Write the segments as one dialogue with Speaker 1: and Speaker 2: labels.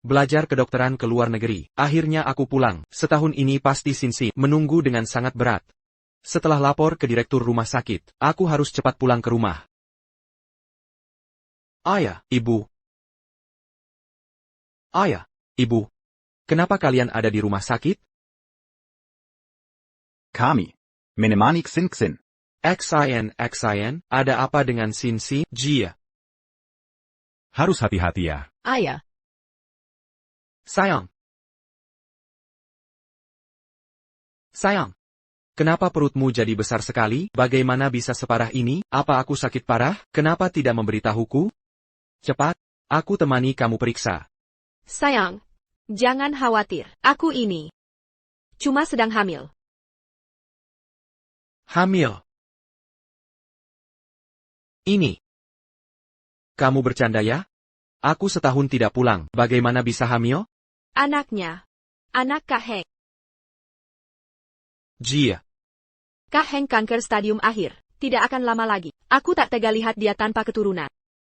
Speaker 1: Belajar kedokteran ke luar negeri. Akhirnya aku pulang. Setahun ini pasti Sinsi menunggu dengan sangat berat. Setelah lapor ke direktur rumah sakit, aku harus cepat pulang ke rumah. Ayah, ibu. Ayah, ibu. Kenapa kalian ada di rumah sakit?
Speaker 2: Kami. Menemanik Sinsin.
Speaker 1: XIN, ada apa dengan Sinsi, Jia?
Speaker 3: Harus hati-hati ya.
Speaker 4: Ayah.
Speaker 1: Sayang. Sayang. Kenapa perutmu jadi besar sekali? Bagaimana bisa separah ini? Apa aku sakit parah? Kenapa tidak memberitahuku? Cepat, aku temani kamu periksa.
Speaker 4: Sayang. Jangan khawatir. Aku ini cuma sedang hamil.
Speaker 1: Hamil. Ini. Kamu bercanda ya? Aku setahun tidak pulang. Bagaimana bisa hamil?
Speaker 4: Anaknya. Anak Kak Heng.
Speaker 1: Jia.
Speaker 4: Kak Heng kanker stadium akhir. Tidak akan lama lagi. Aku tak tega lihat dia tanpa keturunan.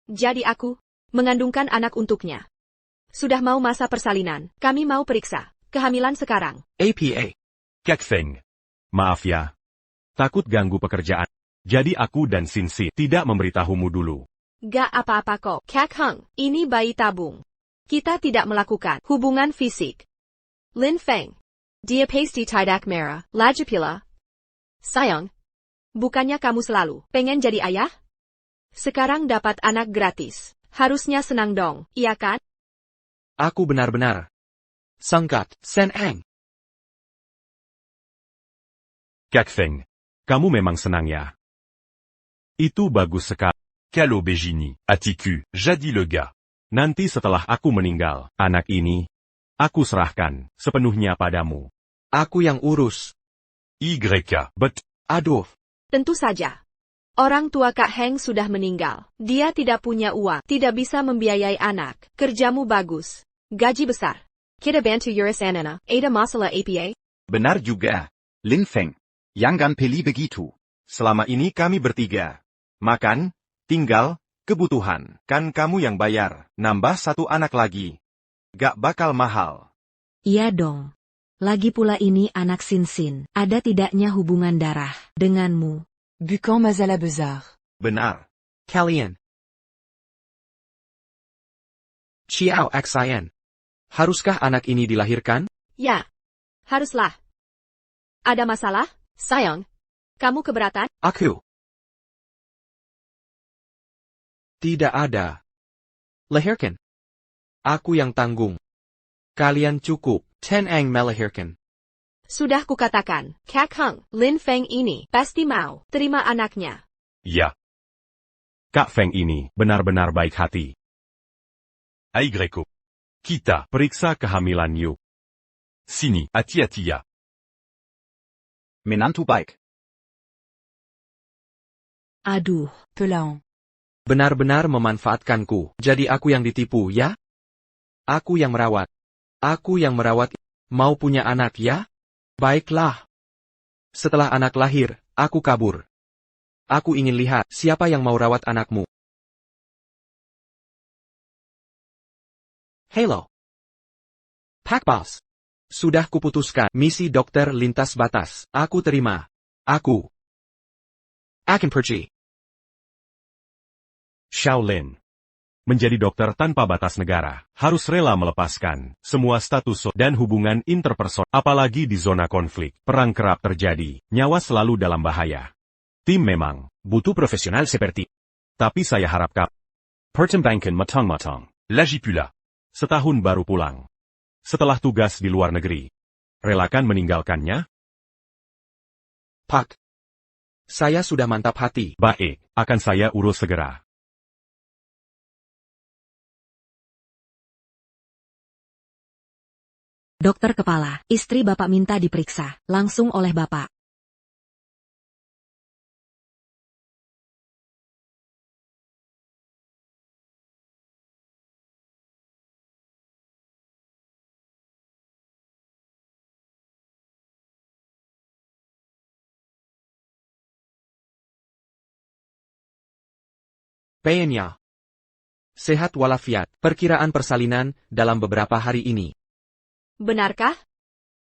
Speaker 4: Jadi aku mengandungkan anak untuknya. Sudah mau masa persalinan. Kami mau periksa kehamilan sekarang.
Speaker 1: APA.
Speaker 3: Kak Feng. Maaf ya. Takut ganggu pekerjaan. Jadi aku dan Sinsi tidak memberitahumu dulu.
Speaker 4: Gak apa-apa kok. Kak Heng, ini bayi tabung. Kita tidak melakukan hubungan fisik. Lin Feng. Dia pasti tidak merah. Lagipula. Sayang. Bukannya kamu selalu pengen jadi ayah? Sekarang dapat anak gratis. Harusnya senang dong, iya kan?
Speaker 1: Aku benar-benar sangkat, Sen Eng.
Speaker 3: Kak Feng. Kamu memang senang ya. Itu bagus sekali. Kalau begini, atiku, jadi lega. Nanti setelah aku meninggal, anak ini, aku serahkan sepenuhnya padamu.
Speaker 1: Aku yang urus.
Speaker 3: But,
Speaker 1: Aduh.
Speaker 4: Tentu saja. Orang tua Kak Heng sudah meninggal. Dia tidak punya uang, tidak bisa membiayai anak. Kerjamu bagus. Gaji besar. Kita bantu urus anana. Ada masalah APA?
Speaker 2: Benar juga. Lin Feng. Jangan pilih begitu.
Speaker 5: Selama ini kami bertiga. Makan, tinggal, kebutuhan. Kan kamu yang bayar. Nambah satu anak lagi. Gak bakal mahal.
Speaker 6: Iya dong. Lagi pula ini anak Sinsin. Ada tidaknya hubungan darah denganmu.
Speaker 7: Bukan masalah besar.
Speaker 5: Benar.
Speaker 1: Kalian. Xiao Xin. Haruskah anak ini dilahirkan?
Speaker 4: Ya. Haruslah. Ada masalah? Sayang. Kamu keberatan?
Speaker 1: Aku. Tidak ada. Lahirkan. Aku yang tanggung. Kalian cukup. Ten Ang melahirkan.
Speaker 4: Sudah kukatakan, Kak Heng, Lin Feng ini pasti mau terima anaknya.
Speaker 3: ya. Kak Feng ini benar-benar baik hati. Aigreko. Kita periksa kehamilan yuk. Sini, hati-hati ya.
Speaker 2: Menantu baik.
Speaker 6: Aduh,
Speaker 7: Pelan.
Speaker 1: Benar-benar memanfaatkanku. Jadi aku yang ditipu, ya? Aku yang merawat. Aku yang merawat. Mau punya anak, ya? Baiklah. Setelah anak lahir, aku kabur. Aku ingin lihat siapa yang mau rawat anakmu. Hello. Pak Boss. Sudah kuputuskan misi dokter lintas batas. Aku terima. Aku akan pergi.
Speaker 3: Shaolin. Menjadi dokter tanpa batas negara, harus rela melepaskan semua status dan hubungan interpersonal, apalagi di zona konflik. Perang kerap terjadi, nyawa selalu dalam bahaya. Tim memang butuh profesional seperti. Tapi saya harapkan pertimbangkan matang-matang. Lagi pula, setahun baru pulang. Setelah tugas di luar negeri, relakan meninggalkannya?
Speaker 1: Pak. Saya sudah mantap hati.
Speaker 3: Baik, akan saya urus segera.
Speaker 6: dokter kepala, istri Bapak minta diperiksa, langsung oleh Bapak.
Speaker 1: Bayanya. Sehat walafiat, perkiraan persalinan dalam beberapa hari ini.
Speaker 4: Benarkah?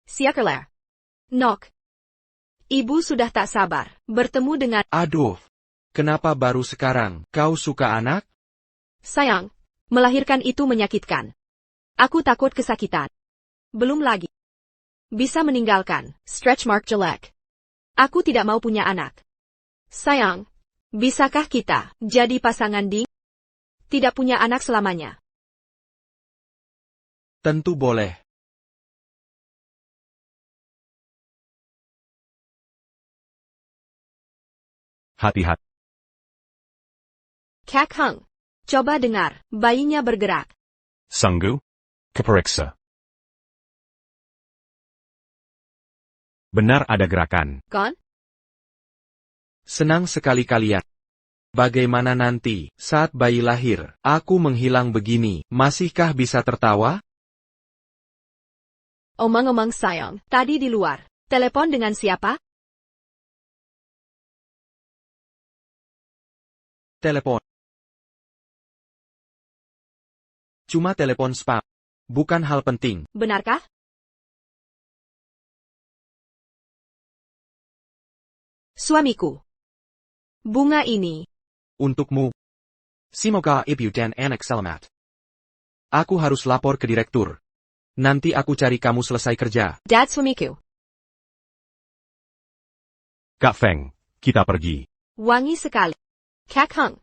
Speaker 4: Siakerler. Nok. Ibu sudah tak sabar bertemu dengan...
Speaker 1: Aduh, kenapa baru sekarang kau suka anak?
Speaker 4: Sayang, melahirkan itu menyakitkan. Aku takut kesakitan. Belum lagi. Bisa meninggalkan, stretch mark jelek. Aku tidak mau punya anak. Sayang, bisakah kita jadi pasangan di... Tidak punya anak selamanya.
Speaker 1: Tentu boleh.
Speaker 3: Hati-hati.
Speaker 4: Kak Heng. Coba dengar, bayinya bergerak.
Speaker 3: Sungguh? Keperiksa. Benar ada gerakan.
Speaker 4: Gon?
Speaker 1: Senang sekali kalian. Bagaimana nanti, saat bayi lahir, aku menghilang begini, masihkah bisa tertawa?
Speaker 4: Omong-omong sayang, tadi di luar. Telepon dengan siapa?
Speaker 1: Telepon. Cuma telepon spam. Bukan hal penting.
Speaker 4: Benarkah? Suamiku. Bunga ini.
Speaker 1: Untukmu. Semoga ibu dan anak selamat. Aku harus lapor ke direktur. Nanti aku cari kamu selesai kerja.
Speaker 4: Dad suamiku.
Speaker 3: Kak Feng, kita pergi.
Speaker 4: Wangi sekali. Kak Heng.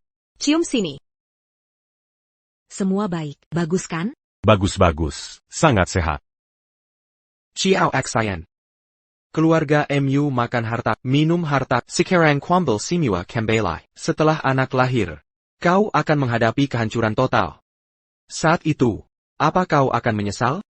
Speaker 4: Cium sini.
Speaker 6: Semua baik, bagus kan?
Speaker 3: Bagus-bagus, sangat sehat.
Speaker 1: Ciao Aksayan. Keluarga MU makan harta, minum harta, sekarang kuambel simua kembali. Setelah anak lahir, kau akan menghadapi kehancuran total. Saat itu, apa kau akan menyesal?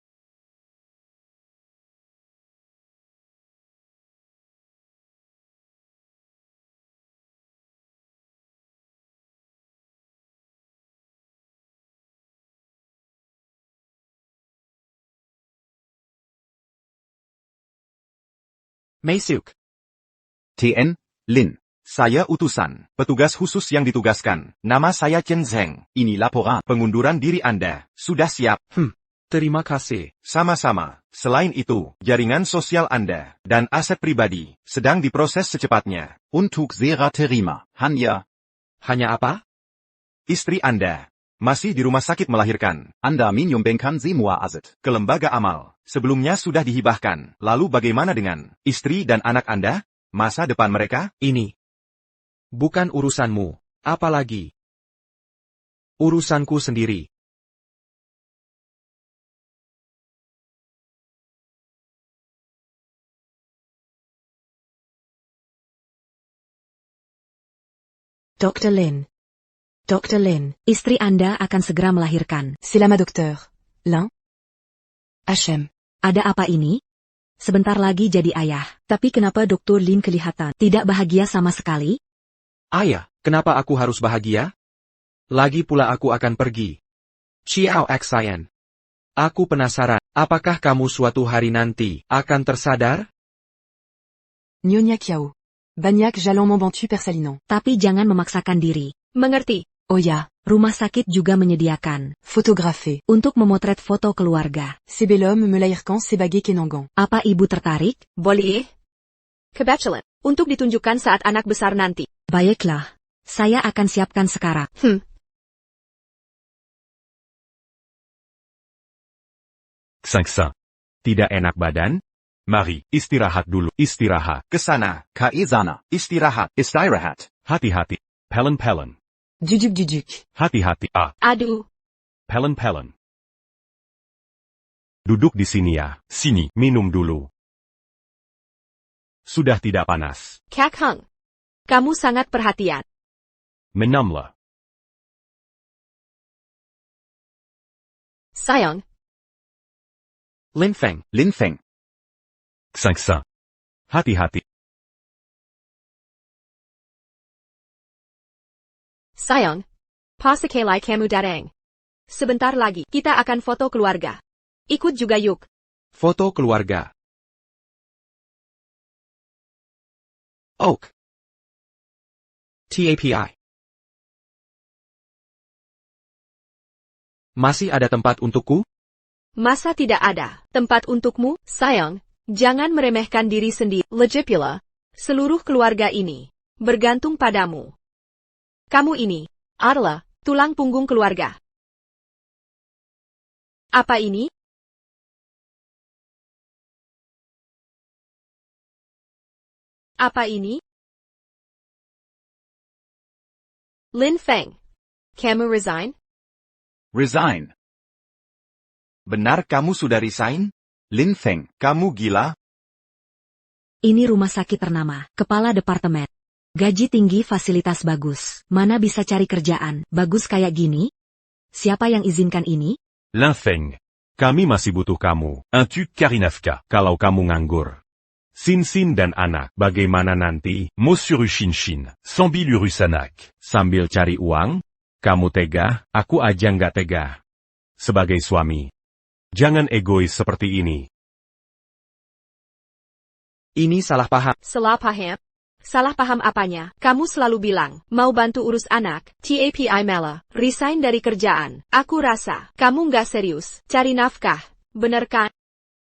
Speaker 1: Masuk.
Speaker 5: TN, Lin. Saya utusan, petugas khusus yang ditugaskan. Nama saya Chen Zheng. Ini laporan pengunduran diri Anda. Sudah siap?
Speaker 1: Terima kasih.
Speaker 5: Sama-sama. Selain itu, jaringan sosial Anda dan aset pribadi sedang diproses secepatnya.
Speaker 2: Untuk Sera terima. Hanya,
Speaker 1: Hanya apa?
Speaker 5: Istri Anda masih di rumah sakit melahirkan.
Speaker 2: Anda menyumbangkan semua aset.
Speaker 5: Ke lembaga amal. Sebelumnya sudah dihibahkan. Lalu bagaimana dengan istri dan anak Anda? Masa depan mereka?
Speaker 1: Ini bukan urusanmu. Apalagi urusanku sendiri.
Speaker 6: Dr. Lin. Dr. Lin, istri Anda akan segera melahirkan.
Speaker 7: C'est là ma docteur. Lin. HM.
Speaker 6: Ada apa ini? Sebentar lagi jadi ayah. Tapi kenapa Dr. Lin kelihatan tidak bahagia sama sekali?
Speaker 1: Ayah, kenapa aku harus bahagia? Lagi pula aku akan pergi. Ciao Aksayan. Aku penasaran, apakah kamu suatu hari nanti akan tersadar?
Speaker 7: Nyonya Kiao. Banyak jalon mombantu persalinan.
Speaker 6: Tapi jangan memaksakan diri.
Speaker 4: Mengerti.
Speaker 7: Oh ya.
Speaker 6: Rumah sakit juga menyediakan
Speaker 7: Photographe.
Speaker 6: untuk memotret foto keluarga.
Speaker 7: Ces bel homme melahirkan sebagai kenangan.
Speaker 6: Apa ibu tertarik?
Speaker 4: Boleh? Kebetulan. Untuk ditunjukkan saat anak besar nanti.
Speaker 6: Baiklah. Saya akan siapkan sekarang.
Speaker 3: Sangsa. Tidak enak badan? Mari, istirahat dulu. Istirahat.
Speaker 5: Kesana.
Speaker 2: Kaizana.
Speaker 5: Istirahat.
Speaker 2: Istirahat.
Speaker 3: Hati-hati. Pelen-pelen.
Speaker 7: Duduk.
Speaker 3: Hati-hati.
Speaker 4: Aduh.
Speaker 3: Pelen-pelen. Duduk di sini ya. Sini, minum dulu. Sudah tidak panas.
Speaker 4: Kak Heng. Kamu sangat perhatian.
Speaker 3: Menamlah.
Speaker 4: Sayang.
Speaker 1: Lin Feng.
Speaker 2: Lin Feng.
Speaker 3: Sangsa. Hati-hati.
Speaker 4: Sayang. Pasakelai kamu datang. Sebentar lagi, kita akan foto keluarga. Ikut juga yuk.
Speaker 1: Foto keluarga. Oak. TAPI. Masih ada tempat untukku?
Speaker 4: Masa tidak ada tempat untukmu, sayang? Jangan meremehkan diri sendiri, Legipula. Seluruh keluarga ini bergantung padamu. Kamu ini adalah tulang punggung keluarga. Apa ini? Apa ini? Lin Feng. Kamu resign?
Speaker 2: Resign.
Speaker 5: Benar kamu sudah resign?
Speaker 2: Lin Feng.
Speaker 5: Kamu gila?
Speaker 6: Ini rumah sakit ternama, kepala departemen. Gaji tinggi, fasilitas bagus. Mana bisa cari kerjaan bagus kayak gini? Siapa yang izinkan ini?
Speaker 3: Lin Feng. Kami masih butuh kamu. Un-tu Karinavka. Kalau kamu nganggur. Sin dan anak. Bagaimana nanti? Monsieur Shin. Sambil urus anak. Sambil cari uang? Kamu tega? Aku aja nggak tega. Sebagai suami. Jangan egois seperti ini.
Speaker 1: Ini salah paham.
Speaker 4: Salah paham? Salah paham apanya? Kamu selalu bilang, mau bantu urus anak, tapi malah resign dari kerjaan. Aku rasa, kamu nggak serius, cari nafkah, bener kan?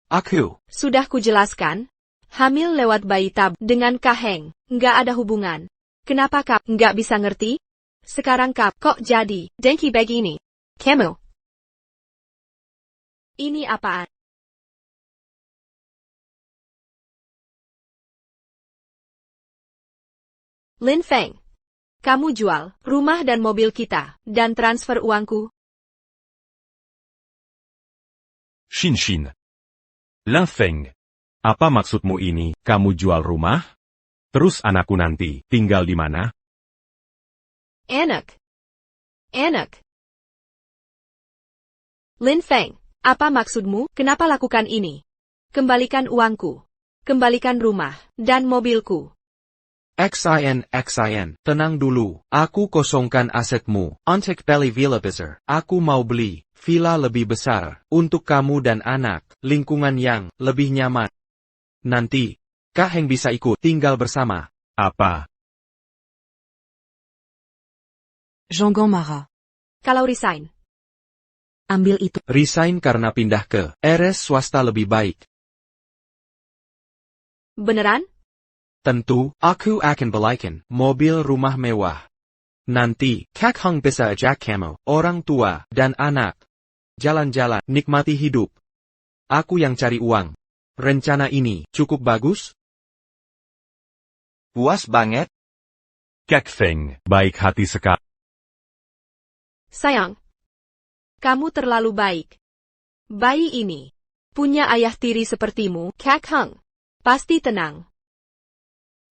Speaker 1: Aku.
Speaker 4: Sudah kujelaskan? Hamil lewat bayi tab dengan Kaheng, nggak ada hubungan. Kenapa kap nggak bisa ngerti? Sekarang kap kok jadi dengki begini? Kamu. Ini apaan? Lin Feng. Kamu jual rumah dan mobil kita, dan transfer uangku.
Speaker 3: Shin. Lin Feng. Apa maksudmu ini? Kamu jual rumah? Terus anakku nanti tinggal di mana?
Speaker 4: Anak. Lin Feng, apa maksudmu? Kenapa lakukan ini? Kembalikan uangku. Kembalikan rumah dan mobilku.
Speaker 1: XIN. Tenang dulu. Aku kosongkan asetmu. Untuk beli villa besar. Aku mau beli villa lebih besar. Untuk kamu dan anak. Lingkungan yang lebih nyaman. Nanti, Kaheng bisa ikut tinggal bersama.
Speaker 3: Apa?
Speaker 7: Jean-Gon marah.
Speaker 4: Kalau resign.
Speaker 6: Ambil itu.
Speaker 1: Resign karena pindah ke RS swasta lebih baik.
Speaker 4: Beneran?
Speaker 1: Tentu, aku akan belikan mobil rumah mewah. Nanti, Kaheng bisa ajak kamu, orang tua, dan anak. Jalan-jalan, nikmati hidup. Aku yang cari uang. Rencana ini cukup bagus?
Speaker 5: Puas banget?
Speaker 3: Kaheng, baik hati sekali.
Speaker 4: Sayang. Kamu terlalu baik. Bayi ini punya ayah tiri sepertimu, Kaheng. Pasti tenang.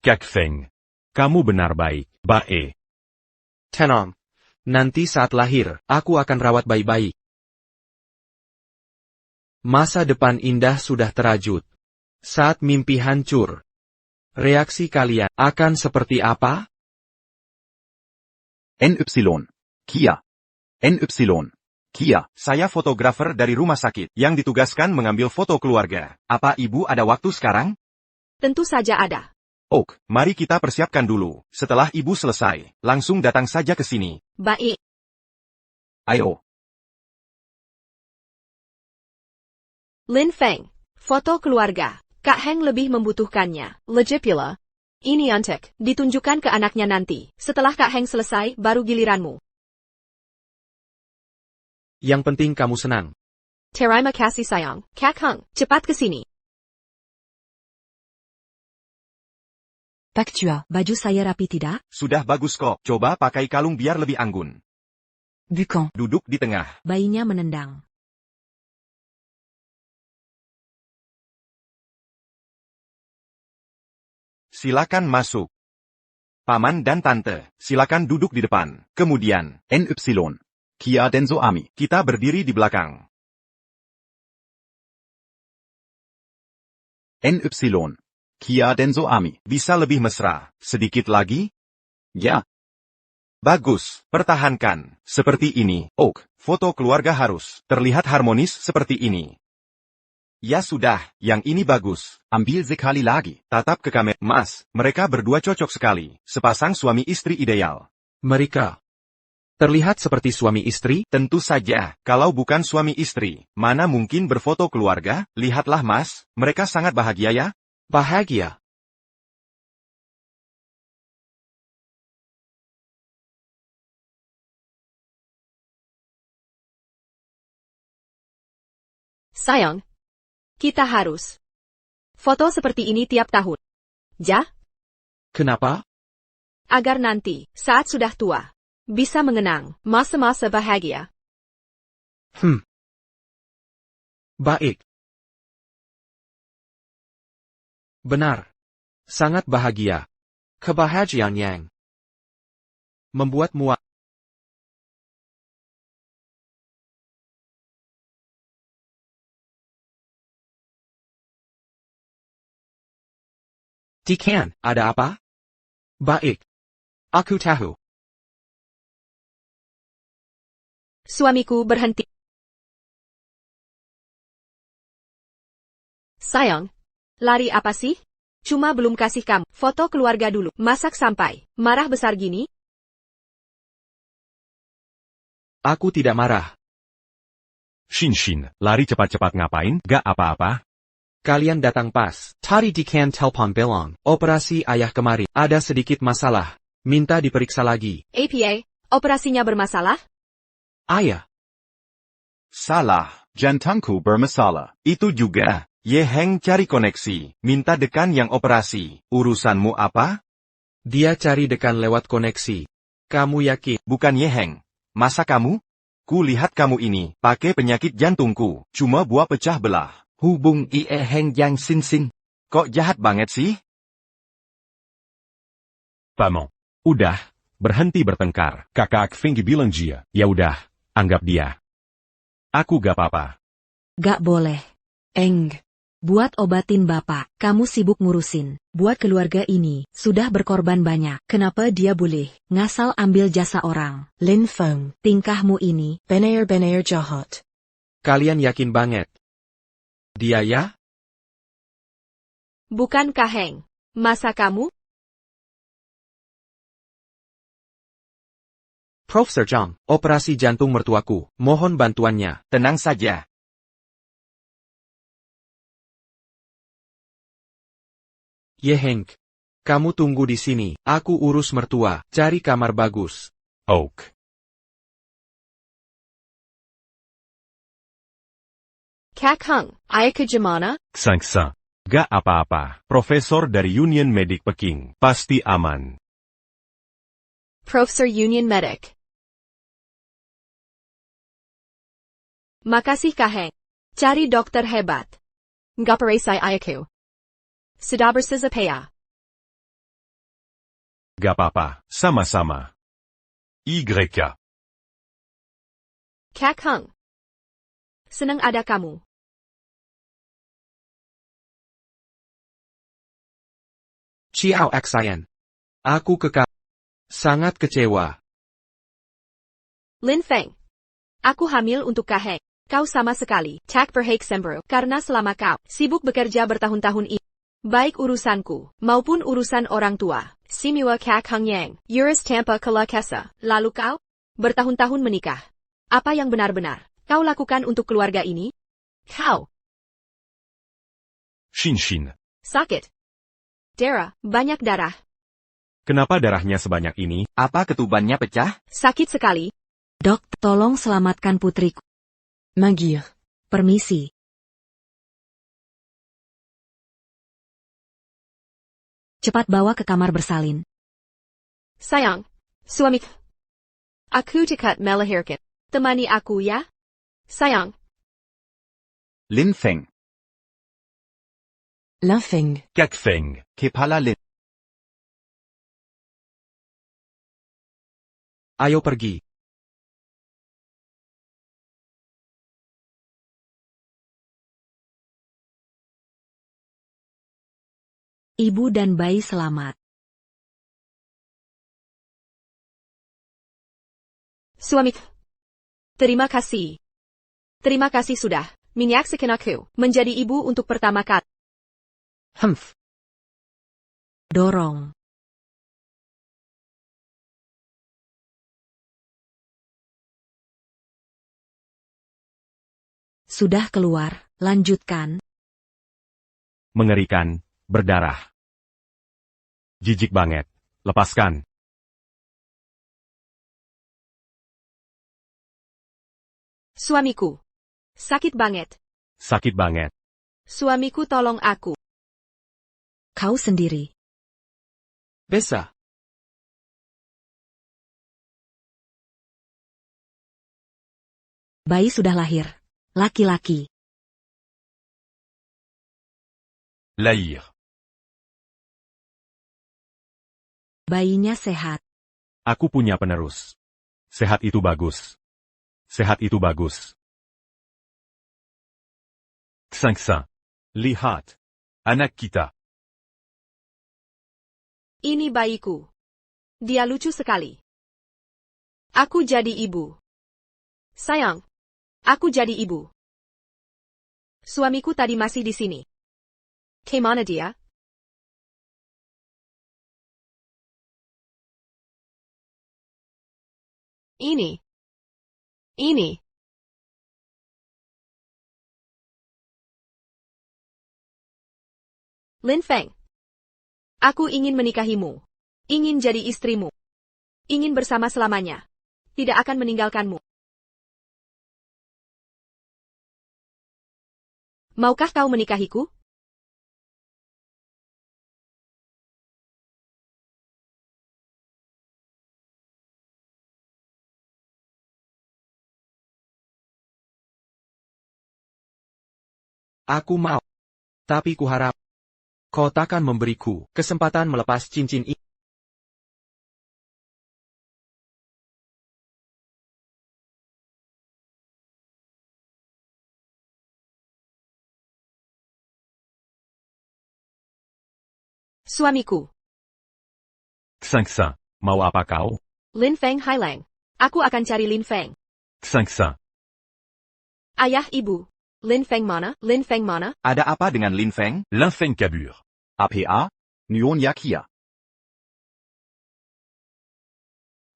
Speaker 3: Kaheng, kamu benar baik, bae.
Speaker 1: Tenang. Nanti saat lahir, aku akan rawat bayi-bayi. Masa depan indah sudah terajut. Saat mimpi hancur. Reaksi kalian akan seperti apa?
Speaker 2: NY. Kia. NY. Kia.
Speaker 5: Saya fotografer dari rumah sakit yang ditugaskan mengambil foto keluarga. Apa ibu ada waktu sekarang?
Speaker 4: Tentu saja ada.
Speaker 5: Ok, mari kita persiapkan dulu. Setelah ibu selesai, langsung datang saja ke sini.
Speaker 4: Baik.
Speaker 2: Ayo.
Speaker 4: Lin Feng. Foto keluarga. Kaheng lebih membutuhkannya. Legipula. Ini untuk ditunjukkan ke anaknya nanti. Setelah Kaheng selesai, baru giliranmu.
Speaker 1: Yang penting kamu senang.
Speaker 4: Terima kasih sayang. Kaheng, cepat ke sini.
Speaker 7: Pactua.
Speaker 6: Baju saya rapi tidak?
Speaker 5: Sudah bagus kok. Coba pakai kalung biar lebih anggun.
Speaker 7: Bucan.
Speaker 5: Duduk di tengah.
Speaker 6: Bayinya menendang.
Speaker 5: Silakan masuk. Paman dan tante, silakan duduk di depan. Kemudian,
Speaker 2: NY. Kia Denso Ami.
Speaker 5: kita berdiri di belakang.
Speaker 2: NY. Kia Denso Ami.
Speaker 5: Bisa lebih mesra. Sedikit lagi?
Speaker 2: Ya.
Speaker 5: Bagus, pertahankan. Seperti ini. Ok, foto keluarga harus terlihat harmonis seperti ini. Ya sudah, yang ini bagus.
Speaker 2: Ambil sekali lagi.
Speaker 5: Tatap ke kamera. Mas, mereka berdua cocok sekali. Sepasang suami istri ideal.
Speaker 1: Mereka Terlihat seperti suami istri?
Speaker 5: Tentu saja, kalau bukan suami istri, mana mungkin berfoto keluarga? Lihatlah Mas, mereka sangat bahagia ya.
Speaker 1: Bahagia.
Speaker 4: Sayang, kita harus foto seperti ini tiap tahun. Ja?
Speaker 1: Kenapa?
Speaker 4: Agar nanti, saat sudah tua, bisa mengenang masa-masa bahagia.
Speaker 1: Baik. Benar. Sangat bahagia. Kebahagiaan yang membuat muak. Dekan, ada apa? Baik. Aku tahu.
Speaker 4: Suamiku berhenti. Sayang, lari apa sih? Cuma belum kasih kamu foto keluarga dulu. Masak sampai marah besar gini?
Speaker 1: Aku tidak marah.
Speaker 3: Shin, lari cepat-cepat ngapain? Gak apa-apa.
Speaker 1: Kalian datang pas. Tadi Dekan telpon bilang, operasi ayah kemari. Ada sedikit masalah. Minta diperiksa lagi.
Speaker 4: APA, operasinya bermasalah?
Speaker 1: Ayah.
Speaker 5: Salah, jantungku bermasalah. Itu juga. Ye Heng cari koneksi, minta Dekan yang operasi. Urusanmu apa?
Speaker 1: Dia cari Dekan lewat koneksi. Kamu yakin?
Speaker 5: Bukan Ye Heng. Masa kamu? Ku lihat kamu ini, pakai penyakit jantungku, cuma buah pecah belah. Hubung Ie Heng yang Sin. Kok jahat banget sih?
Speaker 3: Paman. Udah, berhenti bertengkar. Kakak Finggi bilang dia. Ya udah, anggap dia. Aku gak apa-apa.
Speaker 6: Gak boleh.
Speaker 7: Eng.
Speaker 6: Buat obatin bapak, kamu sibuk ngurusin. Buat keluarga ini, sudah berkorban banyak. Kenapa dia boleh ngasal ambil jasa orang?
Speaker 7: Lin Feng.
Speaker 6: Tingkahmu ini,
Speaker 7: Benar-benar jahat.
Speaker 1: Kalian yakin banget? Dia ya?
Speaker 4: Bukan Kaheng. Masa kamu?
Speaker 1: Profesor Zhang, operasi jantung mertuaku. Mohon bantuannya.
Speaker 5: Tenang saja.
Speaker 1: Ye Heng. Kamu tunggu di sini. Aku urus mertua. Cari kamar bagus.
Speaker 3: Oak.
Speaker 4: Kak Hung, ayah ke Jemana?
Speaker 3: Sang. Gak apa-apa. Profesor dari Union Medik Peking. Pasti aman.
Speaker 4: Profesor Union Medic. Makasih Kaheng. Cari dokter hebat. Nggak peresai ayahku. Sudah bersesapaya.
Speaker 3: Gak apa-apa. Sama-sama. YK.
Speaker 4: Kak Hung. Senang ada kamu.
Speaker 1: Chiao Xian. Aku sangat kecewa.
Speaker 4: Lin Feng. Aku hamil untuk Kaheng. Kau sama sekali tak berhak sembroh karena selama kau sibuk bekerja bertahun-tahun ini. Baik urusanku maupun urusan orang tua. Simua Kak Hung Yang. Urus tanpa kelakesa. Lalu kau bertahun-tahun menikah. Apa yang benar-benar kau lakukan untuk keluarga ini? Kau
Speaker 3: Shin.
Speaker 4: sakit. Darah, banyak darah.
Speaker 3: Kenapa darahnya sebanyak ini?
Speaker 5: Apa ketubannya pecah?
Speaker 4: Sakit sekali.
Speaker 6: Dok, tolong selamatkan putriku.
Speaker 7: Magir.
Speaker 6: Permisi. Cepat bawa ke kamar bersalin.
Speaker 4: Sayang, suami. Aku dekat melahirkan. Temani aku ya. Sayang.
Speaker 2: Lin Feng.
Speaker 7: Lin Feng.
Speaker 3: Kak Feng.
Speaker 5: Kepala Lin.
Speaker 1: Ayo pergi.
Speaker 6: Ibu dan bayi selamat.
Speaker 4: Suami. Terima kasih. Terima kasih sudah menyaksikan aku menjadi ibu untuk pertama kali.
Speaker 6: Dorong. Sudah keluar, lanjutkan.
Speaker 3: Mengerikan, berdarah. Jijik banget. Lepaskan.
Speaker 4: Suamiku. Sakit banget.
Speaker 3: Sakit banget.
Speaker 4: Suamiku tolong aku.
Speaker 6: Kau sendiri.
Speaker 1: Besa.
Speaker 6: Bayi sudah lahir. Laki-laki.
Speaker 3: Lahir.
Speaker 6: Bayinya sehat.
Speaker 3: Aku punya penerus. Sehat itu bagus. Sehat itu bagus. Sangsa. Lihat. Anak kita.
Speaker 4: Ini bayiku. Dia lucu sekali. Aku jadi ibu. Sayang. Aku jadi ibu. Suamiku tadi masih di sini. Kemana dia? Ini. Lin Feng. Aku ingin menikahimu. Ingin jadi istrimu. Ingin bersama selamanya. Tidak akan meninggalkanmu. Maukah kau menikahiku?
Speaker 1: Aku mau. Tapi kuharap kau takkan memberiku kesempatan melepas cincin ini.
Speaker 4: Suamiku.
Speaker 3: Sangsa. Mau apa kau?
Speaker 4: Lin Feng Hailang. Aku akan cari Lin Feng.
Speaker 3: Sangsa.
Speaker 4: Ayah ibu. Lin Feng mana? Lin Feng mana?
Speaker 5: Ada apa dengan Lin Feng?
Speaker 3: L'infeng kabur.
Speaker 2: APA, Nyonya Kia.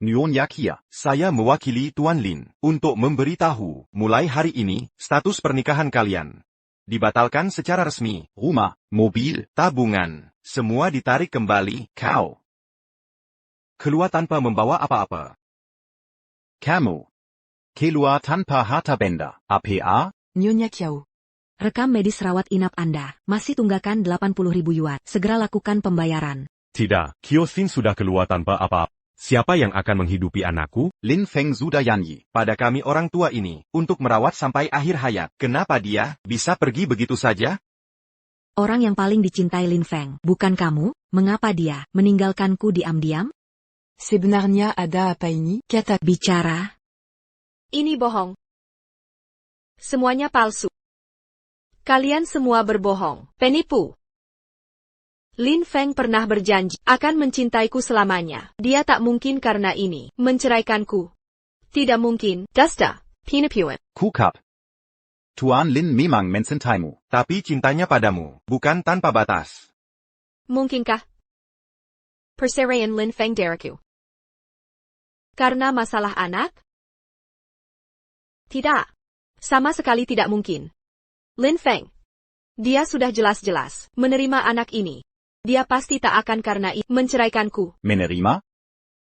Speaker 2: Nyonya Kia.
Speaker 5: Saya mewakili Tuan Lin untuk memberitahu, mulai hari ini, status pernikahan kalian dibatalkan secara resmi.
Speaker 2: Rumah, mobil,
Speaker 5: Tabungan, semua ditarik kembali. Kau keluar tanpa membawa apa-apa.
Speaker 2: kamu. Keluar tanpa harta benda. APA,
Speaker 7: Nyonya Kiao.
Speaker 6: Rekam medis rawat inap Anda. Masih tunggakan 80.000 yuan. Segera lakukan pembayaran.
Speaker 3: Tidak, Kyosin sudah keluar tanpa apa-apa. Siapa yang akan menghidupi anakku?
Speaker 2: Lin Feng Zudayanyi.
Speaker 5: Pada kami orang tua ini, untuk merawat sampai akhir hayat. Kenapa dia bisa pergi begitu saja?
Speaker 6: Orang yang paling dicintai Lin Feng, bukan kamu? Mengapa dia meninggalkanku diam-diam?
Speaker 7: Sebenarnya ada apa ini? Kata
Speaker 6: Bicara.
Speaker 4: Ini bohong. Semuanya palsu. Kalian semua berbohong. Penipu. Lin Feng pernah berjanji akan mencintaiku selamanya. Dia tak mungkin karena ini menceraikanku. Tidak mungkin. Dusta. Penipuan.
Speaker 2: Kukap. Tuan Lin memang mencintaimu.
Speaker 5: Tapi cintanya padamu, bukan tanpa batas.
Speaker 4: Mungkinkah? Perceraian Lin Feng dariku. Karena masalah anak? Tidak. Sama sekali tidak mungkin. Lin Feng. Dia sudah jelas-jelas menerima anak ini. Dia pasti tak akan karena itu menceraikanku.
Speaker 2: Menerima?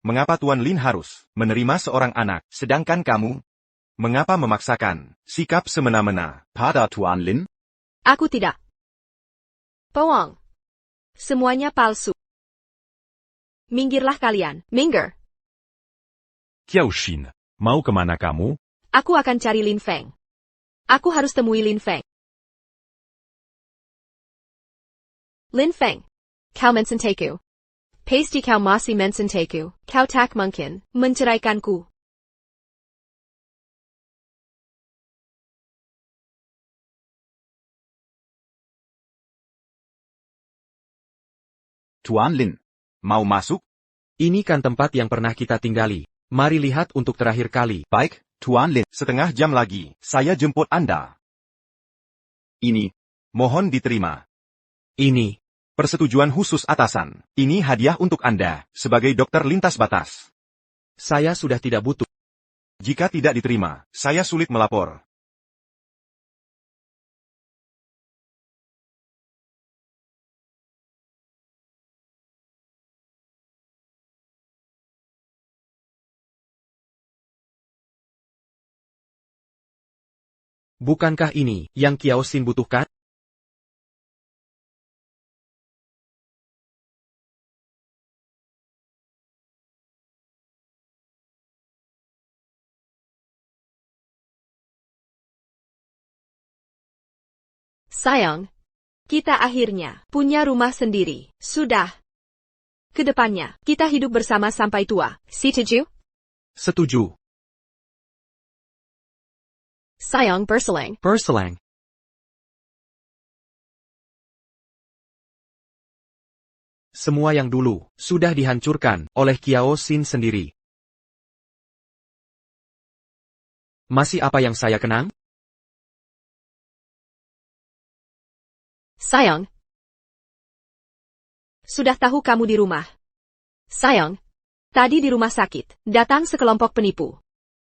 Speaker 5: Mengapa Tuan Lin harus menerima seorang anak, sedangkan kamu? Mengapa memaksakan sikap semena-mena?
Speaker 2: Pada Tuan Lin?
Speaker 4: Aku tidak. Bohong. Semuanya palsu. Minggirlah kalian. Minggir.
Speaker 3: Kyosin. Mau kemana kamu?
Speaker 4: Aku akan cari Lin Feng. Aku harus temui Lin Feng. Lin Feng. Kau mencintaku. Pasti kau masih mencintaku. Kau tak mungkin menceraikanku.
Speaker 2: Tuan Lin.
Speaker 5: Mau masuk?
Speaker 1: Ini kan tempat yang pernah kita tinggali. Mari lihat untuk terakhir kali.
Speaker 2: Baik, Tuan Lin.
Speaker 5: Setengah jam lagi, saya jemput Anda.
Speaker 2: Ini.
Speaker 5: Mohon diterima.
Speaker 1: Ini.
Speaker 5: Persetujuan khusus atasan. Ini hadiah untuk Anda, sebagai dokter lintas batas.
Speaker 1: Saya sudah tidak butuh.
Speaker 5: Jika tidak diterima, saya sulit melapor.
Speaker 1: Bukankah ini yang Kiao Xin butuhkan?
Speaker 4: Sayang, kita akhirnya punya rumah sendiri. Sudah. Kedepannya, kita hidup bersama sampai tua. Setuju?
Speaker 1: Setuju.
Speaker 4: Sayang berselang.
Speaker 1: Berselang. Semua yang dulu sudah dihancurkan oleh Kiao Xin sendiri. Masih apa yang saya kenang?
Speaker 4: Sayang. Sudah tahu kamu di rumah. Sayang. Tadi di rumah sakit, datang sekelompok penipu.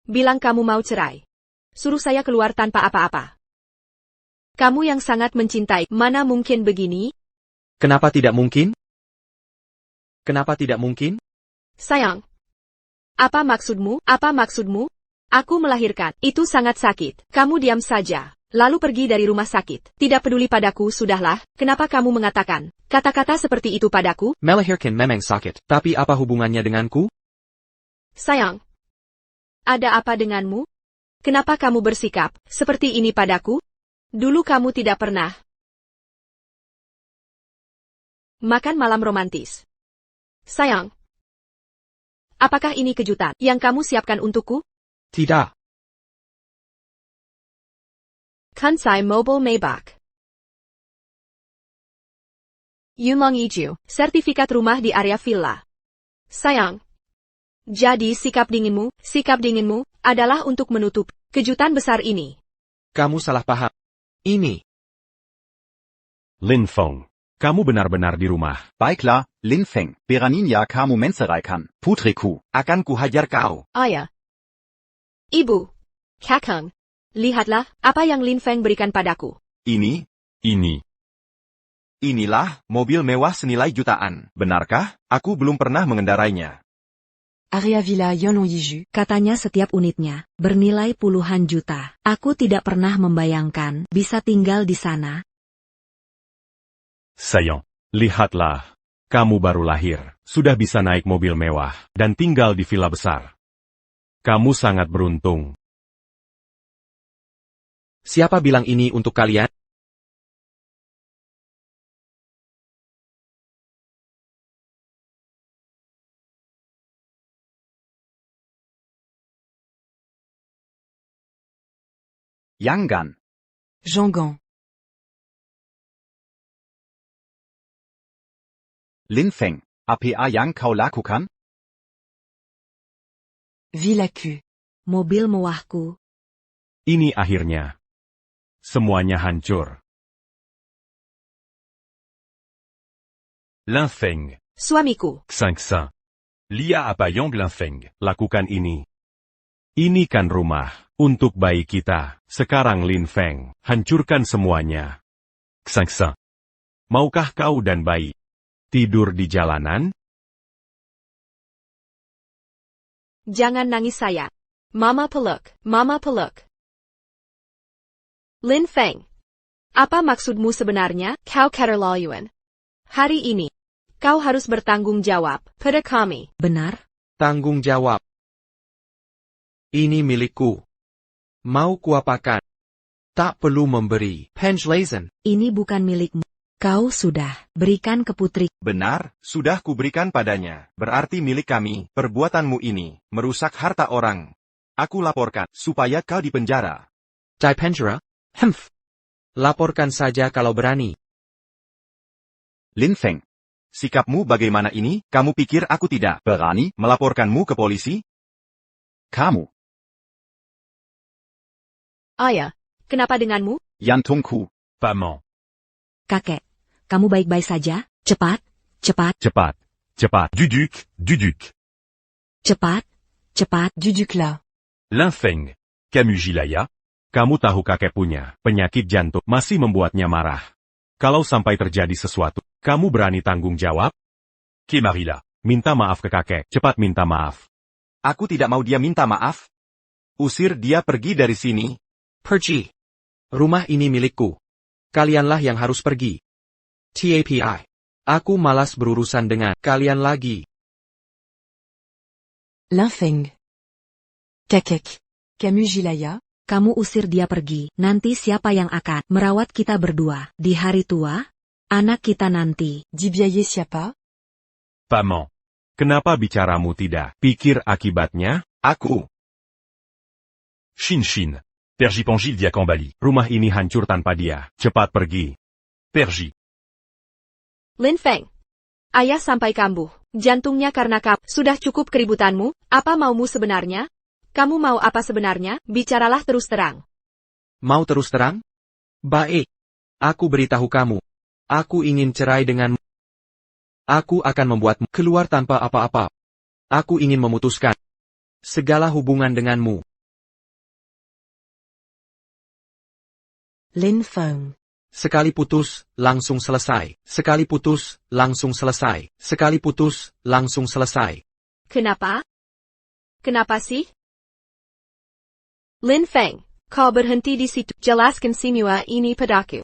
Speaker 4: Bilang kamu mau cerai. Suruh saya keluar tanpa apa-apa. Kamu yang sangat mencintai, mana mungkin begini?
Speaker 1: Kenapa tidak mungkin? Kenapa tidak mungkin?
Speaker 4: Sayang. Apa maksudmu? Apa maksudmu? Aku melahirkan, itu sangat sakit. Kamu diam saja. Lalu pergi dari rumah sakit. Tidak peduli padaku, sudahlah. Kenapa kamu mengatakan kata-kata seperti itu padaku?
Speaker 1: Melahirkan memang sakit, tapi apa hubungannya denganku?
Speaker 4: Sayang. Ada apa denganmu? Kenapa kamu bersikap seperti ini padaku? Dulu kamu tidak pernah makan malam romantis. Sayang. Apakah ini kejutan yang kamu siapkan untukku?
Speaker 1: Tidak.
Speaker 4: Kansai Mobile Maybach. Yunlong Iju, sertifikat rumah di area villa. Sayang. Jadi sikap dinginmu, adalah untuk menutup kejutan besar ini.
Speaker 1: Kamu salah paham. Ini.
Speaker 3: Lin Feng, kamu benar-benar di rumah.
Speaker 2: Baiklah, Lin Feng, beranin ya kamu menceraikan putriku.
Speaker 5: Akan kuhajar kau.
Speaker 4: Ayah. Ibu. Kakang. Lihatlah, apa yang Lin Feng berikan padaku.
Speaker 5: Ini, inilah mobil mewah senilai jutaan. Benarkah? Aku belum pernah mengendarainya.
Speaker 7: Area Villa Yonlong Yiju.
Speaker 6: Katanya setiap unitnya bernilai puluhan juta. Aku tidak pernah membayangkan bisa tinggal di sana.
Speaker 3: Sayang, lihatlah. Kamu baru lahir, sudah bisa naik mobil mewah, dan tinggal di villa besar. Kamu sangat beruntung.
Speaker 1: Siapa bilang ini untuk kalian?
Speaker 2: Yang Gan.
Speaker 7: Jean-Gan.
Speaker 2: Lin Feng, apa yang kau lakukan?
Speaker 7: Villa Q.
Speaker 6: Mobil mewahku.
Speaker 3: Ini akhirnya. Semuanya hancur. Lin Feng,
Speaker 4: Suamiku.
Speaker 3: 500. Lia apa yang Lin Feng, lakukan ini. Ini kan rumah, untuk bayi kita. Sekarang Lin Feng, hancurkan semuanya. 500. Maukah kau dan bayi tidur di jalanan?
Speaker 4: Jangan nangis saya. Mama peluk, Mama peluk. Lin Feng. Apa maksudmu sebenarnya? Kau keterlaluan. Hari ini, kau harus bertanggung jawab pada kami.
Speaker 6: Benar?
Speaker 1: Tanggung jawab. Ini milikku. Mau kuapakan? Tak perlu memberi. Penjelasan.
Speaker 6: Ini bukan milikmu. Kau sudah berikan ke putri.
Speaker 5: Benar, sudah kuberikan padanya. Berarti milik kami. Perbuatanmu ini merusak harta orang. Aku laporkan supaya kau dipenjara.
Speaker 1: Di penjara? Laporkan saja kalau berani.
Speaker 5: Lin Feng, sikapmu bagaimana ini? Kamu pikir aku tidak berani melaporkanmu ke polisi?
Speaker 2: Kamu,
Speaker 4: Ayah, kenapa denganmu?
Speaker 2: Yan Tungku.
Speaker 3: Paman.
Speaker 6: Kakek, kamu baik-baik saja? Cepat, cepat,
Speaker 3: Cepat, cepat. Duduk.
Speaker 6: cepat, cepat.
Speaker 7: Duduc là.
Speaker 3: Lin Feng, Camus Gilaya. Kamu tahu kakek punya penyakit jantung masih membuatnya marah. Kalau sampai terjadi sesuatu, kamu berani tanggung jawab? Kimarila, minta maaf ke kakek, cepat minta maaf.
Speaker 5: Aku tidak mau dia minta maaf. Usir dia pergi dari sini.
Speaker 1: Pergi. Rumah ini milikku. Kalianlah yang harus pergi. TAPI. Aku malas berurusan dengan kalian lagi.
Speaker 7: Linfeng. Kakek. Camus Gilaya.
Speaker 6: Kamu usir dia pergi. Nanti siapa yang akan merawat kita berdua di hari tua? Anak kita nanti.
Speaker 7: Dibiaye siapa?
Speaker 3: Paman. Kenapa bicaramu tidak pikir akibatnya?
Speaker 5: Aku.
Speaker 3: Shin Shin. Perjipangil Diakambali. Rumah ini hancur tanpa dia. Cepat pergi. Pergi.
Speaker 4: Lin Feng. Ayah sampai kambuh. Jantungnya karena kamu. Sudah cukup keributanmu, apa maumu sebenarnya? Kamu mau apa sebenarnya? Bicaralah terus terang.
Speaker 1: Mau terus terang? Baik. Aku beritahu kamu. Aku ingin cerai denganmu. Aku akan membuatmu keluar tanpa apa-apa. Aku ingin memutuskan segala hubungan denganmu.
Speaker 7: Linfeng.
Speaker 1: Sekali putus, langsung selesai. Sekali putus, langsung selesai. Sekali putus, langsung selesai.
Speaker 4: Kenapa? Kenapa sih? Lin Feng, kau berhenti di situ. Jelaskan semua ini padaku.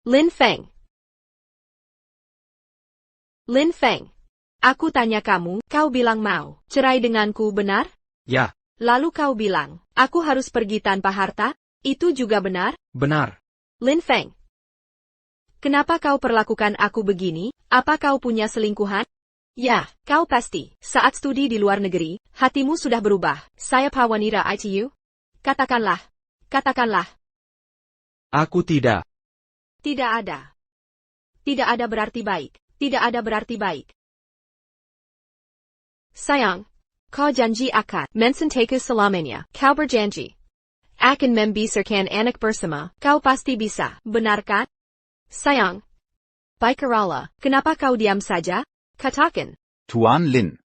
Speaker 4: Lin Feng. Lin Feng. Aku tanya kamu, kau bilang mau cerai denganku, benar?
Speaker 1: Ya,
Speaker 4: Lalu kau bilang, aku harus pergi tanpa harta? Itu juga benar?
Speaker 1: benar.
Speaker 4: Lin Feng. Kenapa kau perlakukan aku begini? Apa kau punya selingkuhan? Ya, kau pasti. Saat studi di luar negeri, hatimu sudah berubah. Saya wanita ITU? Katakanlah. Katakanlah.
Speaker 1: Aku tidak.
Speaker 4: Tidak ada. Tidak ada berarti baik. Tidak ada berarti baik. Sayang, kau janji akan mensantaku selamanya. Kau berjanji akan membesarkan anak bersama. Kau pasti bisa, benar kan? Sayang. Baik Kerala, kenapa kau diam saja? Katakan.
Speaker 2: Tuan Lin.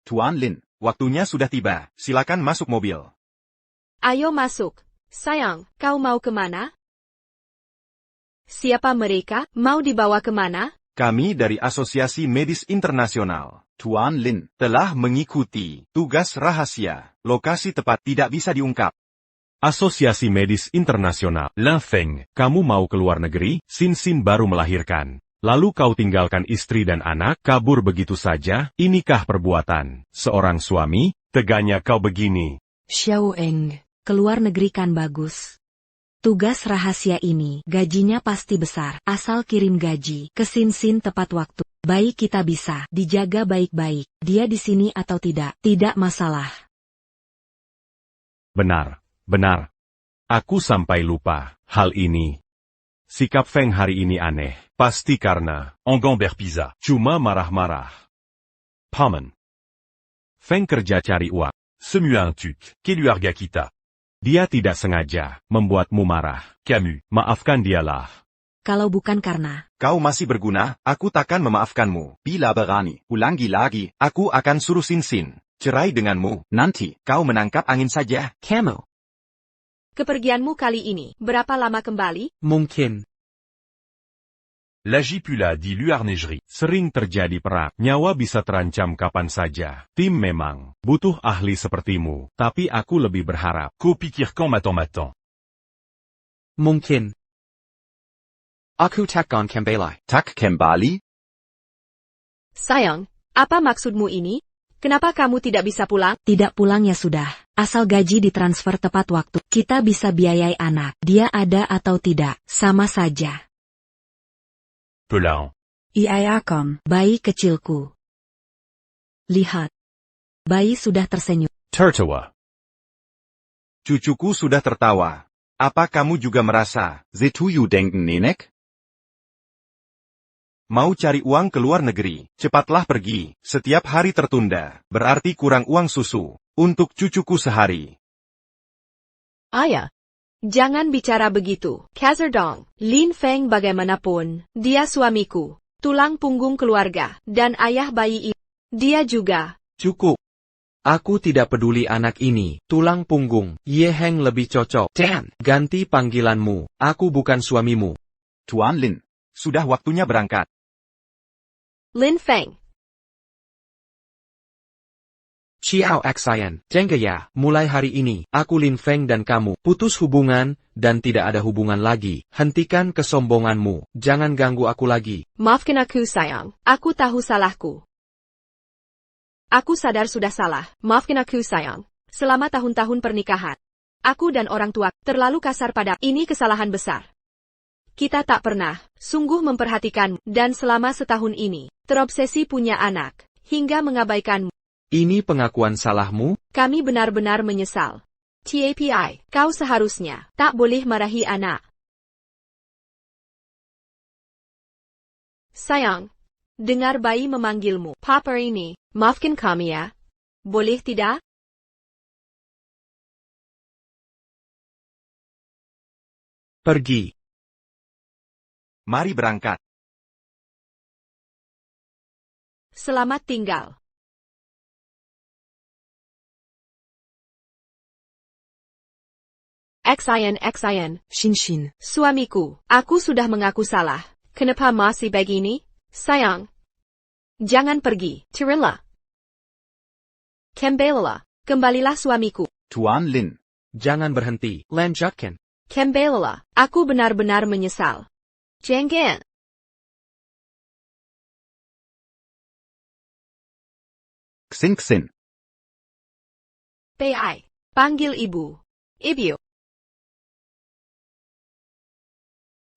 Speaker 2: Tuan Lin.
Speaker 5: Waktunya sudah tiba. Silakan masuk mobil.
Speaker 4: Ayo masuk. Sayang, kau mau kemana? Siapa mereka? Mau dibawa kemana?
Speaker 5: Kami dari Asosiasi Medis Internasional
Speaker 2: Tuan Lin.
Speaker 5: telah mengikuti tugas rahasia. Lokasi tepat tidak bisa diungkap.
Speaker 3: Asosiasi Medis Internasional. Linfeng. Kamu mau keluar negeri? Sin Sin baru melahirkan. Lalu kau tinggalkan istri dan anak, kabur begitu saja? Inikah perbuatan seorang suami? Teganya kau begini.
Speaker 7: Xiao Eng.
Speaker 6: Keluar negeri kan bagus. Tugas rahasia ini, gajinya pasti besar. Asal kirim gaji ke Sin Sin tepat waktu. Baik kita bisa dijaga baik-baik. Dia di sini atau tidak, tidak masalah.
Speaker 3: Benar, benar. Aku sampai lupa hal ini. Sikap Feng hari ini aneh. Pasti karena Engamber Pizza cuma marah-marah. Paman. Feng kerja cari uang. Semua tuk, keluarga kita. Dia tidak sengaja membuatmu marah. Camus, maafkan dialah.
Speaker 6: Kalau bukan karena
Speaker 5: Kau masih berguna, aku takkan memaafkanmu.
Speaker 2: Bila berani, ulangi lagi.
Speaker 5: Aku akan suruh Sin Sin cerai denganmu.
Speaker 2: Nanti,
Speaker 5: Kau menangkap angin saja.
Speaker 1: Kamu.
Speaker 4: Kepergianmu kali ini, berapa lama kembali?
Speaker 1: Mungkin.
Speaker 3: Lagipula di luar negeri. Sering terjadi perang. Nyawa bisa terancam kapan saja. Tim memang butuh ahli sepertimu. Tapi aku lebih berharap. Kau pikir kau matang-matang.
Speaker 1: Mungkin. Aku takkan kembali.
Speaker 2: tak kembali?
Speaker 4: Sayang, apa maksudmu ini? Kenapa kamu tidak bisa pulang?
Speaker 6: tidak pulang ya sudah. Asal gaji ditransfer tepat waktu. Kita bisa biayai anak. Dia ada atau tidak, sama saja.
Speaker 3: Pelan.
Speaker 7: Iayakam.
Speaker 6: Bayi kecilku. Lihat. Bayi sudah tersenyum.
Speaker 3: Tertawa.
Speaker 5: Cucuku sudah tertawa. Apa kamu juga merasa
Speaker 2: Setuju denken nenek?
Speaker 5: mau cari uang ke luar negeri? Cepatlah pergi. Setiap hari tertunda, berarti kurang uang susu untuk cucuku sehari.
Speaker 4: Ayah. Jangan bicara begitu. Kazerdong, Lin Feng bagaimanapun, dia suamiku, tulang punggung keluarga, dan ayah bayi ini. Dia juga.
Speaker 5: Cukup.
Speaker 1: Aku tidak peduli anak ini, tulang punggung, Ye Heng lebih cocok. Dan, ganti panggilanmu, aku bukan suamimu.
Speaker 5: Tuan Lin, sudah waktunya berangkat.
Speaker 4: Lin Feng.
Speaker 1: Xiao Xian, Jengge ya, mulai hari ini, aku Lin Feng dan kamu, putus hubungan, dan tidak ada hubungan lagi. Hentikan kesombonganmu, jangan ganggu aku lagi.
Speaker 4: Maafkan aku sayang, aku tahu salahku. Aku sadar sudah salah, maafkan aku sayang. Selama tahun-tahun pernikahan, aku dan orang tua terlalu kasar pada ini kesalahan besar. Kita tak pernah, sungguh memperhatikanmu, dan selama setahun ini, terobsesi punya anak, hingga mengabaikanmu.
Speaker 1: Ini pengakuan salahmu?
Speaker 4: Kami benar-benar menyesal. TAPI, kau seharusnya tak boleh marahi anak. Sayang, dengar bayi memanggilmu, Papa ini, maafkan kami ya. Boleh tidak?
Speaker 1: Pergi.
Speaker 5: Mari berangkat.
Speaker 4: Selamat tinggal. Xian,
Speaker 7: Shin.
Speaker 4: suamiku, aku sudah mengaku salah. Kenapa masih begini? Sayang. Jangan pergi, Tirilla. Kembalilah, kembalilah suamiku.
Speaker 2: Tuan Lin.
Speaker 1: Jangan berhenti, lanjutkan.
Speaker 4: Kembalilah, aku benar-benar menyesal. Jangan.
Speaker 2: Xin.
Speaker 4: Pai, panggil ibu. Ibu.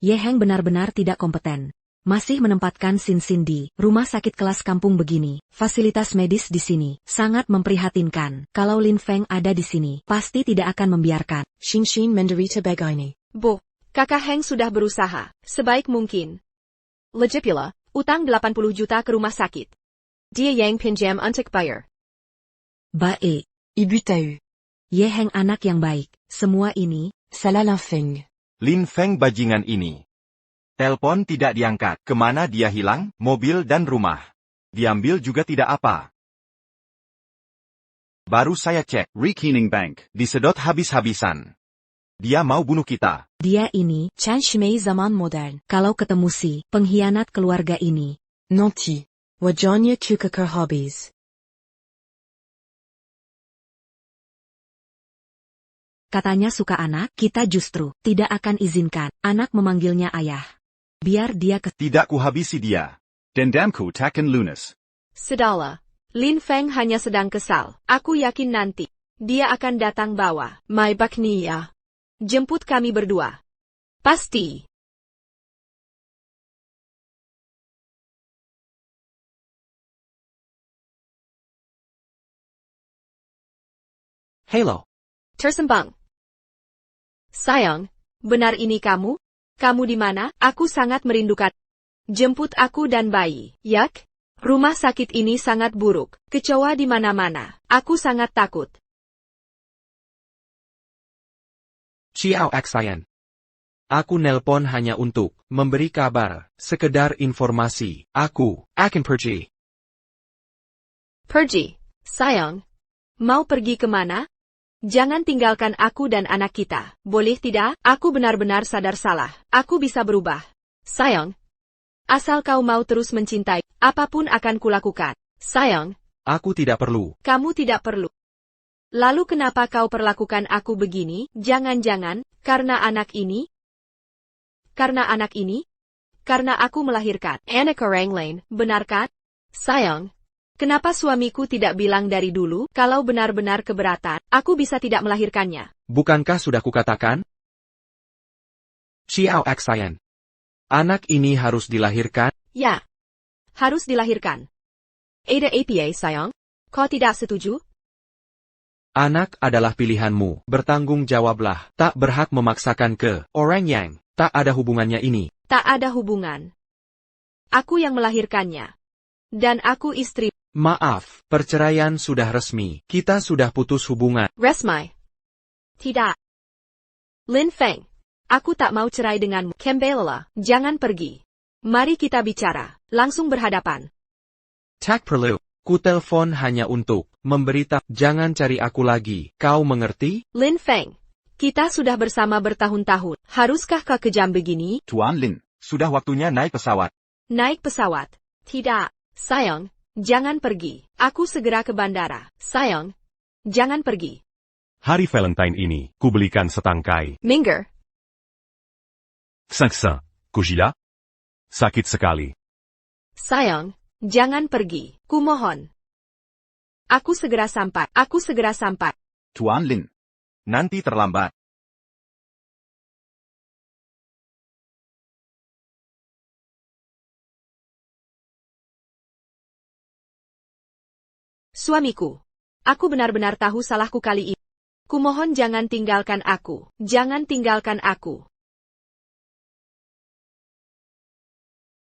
Speaker 6: Ye Heng benar-benar tidak kompeten. Masih menempatkan Xin di rumah sakit kelas kampung begini. Fasilitas medis di sini sangat memprihatinkan. Kalau Lin Feng ada di sini, pasti tidak akan membiarkan.
Speaker 7: Shin menderita begini.
Speaker 4: Bu, kakak Heng sudah berusaha, sebaik mungkin. Lagipula, utang 80 juta ke rumah sakit. Dia yang pinjam untuk bayar.
Speaker 6: Baik.
Speaker 7: Ibu tahu.
Speaker 6: Ye Heng anak yang baik. Semua ini,
Speaker 7: Salah Lin Feng.
Speaker 5: Lin Feng bajingan ini. Telepon tidak diangkat. Kemana dia hilang? Mobil dan rumah. Diambil juga tidak apa. Baru saya cek.
Speaker 2: Rekening bank.
Speaker 5: Disedot habis-habisan. Dia mau bunuh kita.
Speaker 6: dia ini,
Speaker 7: Chan Shimei zaman modern.
Speaker 6: kalau ketemu si pengkhianat keluarga ini.
Speaker 7: Nanti. Wajahnya kukaker hobbies.
Speaker 6: Katanya suka anak, kita justru tidak akan izinkan anak memanggilnya ayah. Biar dia ke...
Speaker 5: Tidak kuhabisi dia.
Speaker 2: Dendamku takkan lunas.
Speaker 4: Sudahlah, Lin Feng hanya sedang kesal. Aku yakin nanti, dia akan datang bawa My Baknia. Jemput kami berdua. Pasti.
Speaker 1: Hello.
Speaker 4: Tersembang. Sayang, benar ini kamu? Kamu di mana? Aku sangat merindukan. Jemput aku dan bayi. Yak, rumah sakit ini sangat buruk. Kecoa di mana-mana. Aku sangat takut.
Speaker 1: Xiao Xian. Aku nelpon hanya untuk memberi kabar, sekedar informasi. Aku akan pergi.
Speaker 4: Pergi. Sayang, mau pergi kemana? Jangan tinggalkan aku dan anak kita. Boleh tidak? Aku benar-benar sadar salah. Aku bisa berubah. Sayang. Asal kau mau terus mencintai, apapun akan kulakukan. Sayang.
Speaker 1: Aku tidak perlu.
Speaker 4: Kamu tidak perlu. Lalu kenapa kau perlakukan aku begini? Jangan-jangan, karena anak ini? Karena anak ini? Karena aku melahirkan anak orang lain, benar kan? Sayang. Kenapa suamiku tidak bilang dari dulu, kalau benar-benar keberatan, aku bisa tidak melahirkannya?
Speaker 1: Bukankah sudah kukatakan? Xiao Xian. Anak ini harus dilahirkan?
Speaker 4: Ya. Harus dilahirkan. Ada APA sayang. Kau tidak setuju?
Speaker 1: Anak adalah pilihanmu, bertanggung jawablah, tak berhak memaksakan ke orang yang tak ada hubungannya ini.
Speaker 4: Tak ada hubungan. Aku yang melahirkannya. Dan aku istri.
Speaker 1: Maaf, perceraian sudah resmi, kita sudah putus hubungan.
Speaker 4: Resmi. Tidak. Lin Feng. Aku tak mau cerai denganmu. Kembalilah, jangan pergi. Mari kita bicara, langsung berhadapan.
Speaker 1: Tak perlu. Ku telepon hanya untuk memberitahu. Jangan cari aku lagi, kau mengerti?
Speaker 4: Lin Feng, kita sudah bersama bertahun-tahun. Haruskah kau kejam begini?
Speaker 2: Tuan Lin,
Speaker 5: Sudah waktunya naik pesawat.
Speaker 4: Naik pesawat. Tidak. Sayang, jangan pergi. Aku segera ke bandara. Sayang, jangan pergi.
Speaker 3: Hari Valentine ini, kubelikan setangkai.
Speaker 4: Minger,
Speaker 3: 500. Kujila? Sakit sekali.
Speaker 4: sayang, jangan pergi. Kumohon. Aku segera sampai. Aku segera sampai.
Speaker 2: Tuan Lin,
Speaker 5: Nanti terlambat.
Speaker 4: Suamiku, aku benar-benar tahu salahku kali ini. Kumohon jangan tinggalkan aku. Jangan tinggalkan aku.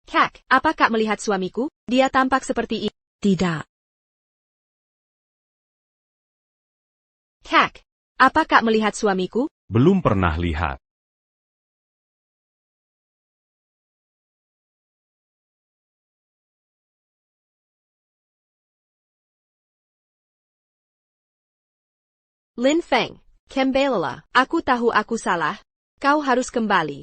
Speaker 4: Kak, apa Kak melihat suamiku? Dia tampak seperti ini.
Speaker 6: Tidak.
Speaker 4: Kak, apa Kak melihat suamiku?
Speaker 3: Belum pernah lihat.
Speaker 4: Lin Feng, kembalilah. Aku tahu aku salah. Kau harus kembali.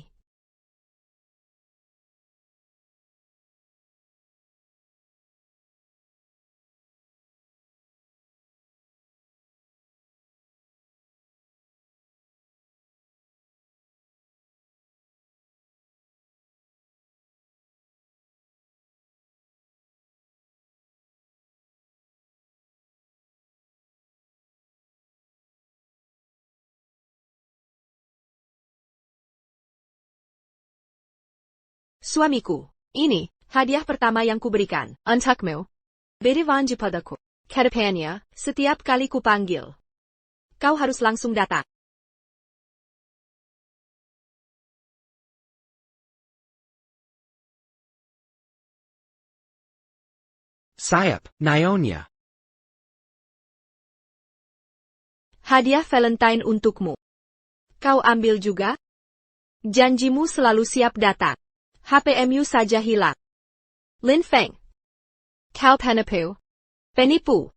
Speaker 4: Suamiku, ini hadiah pertama yang kuberikan. Untukmu. Berivan padaku. Kedepannya, setiap kali kupanggil, kau harus langsung datang.
Speaker 1: Sayap, Nyonya.
Speaker 4: Hadiah Valentine untukmu. Kau ambil juga? Janjimu selalu siap datang. HPMU saja hilang. Lin Feng. Kau penipu. Penipu.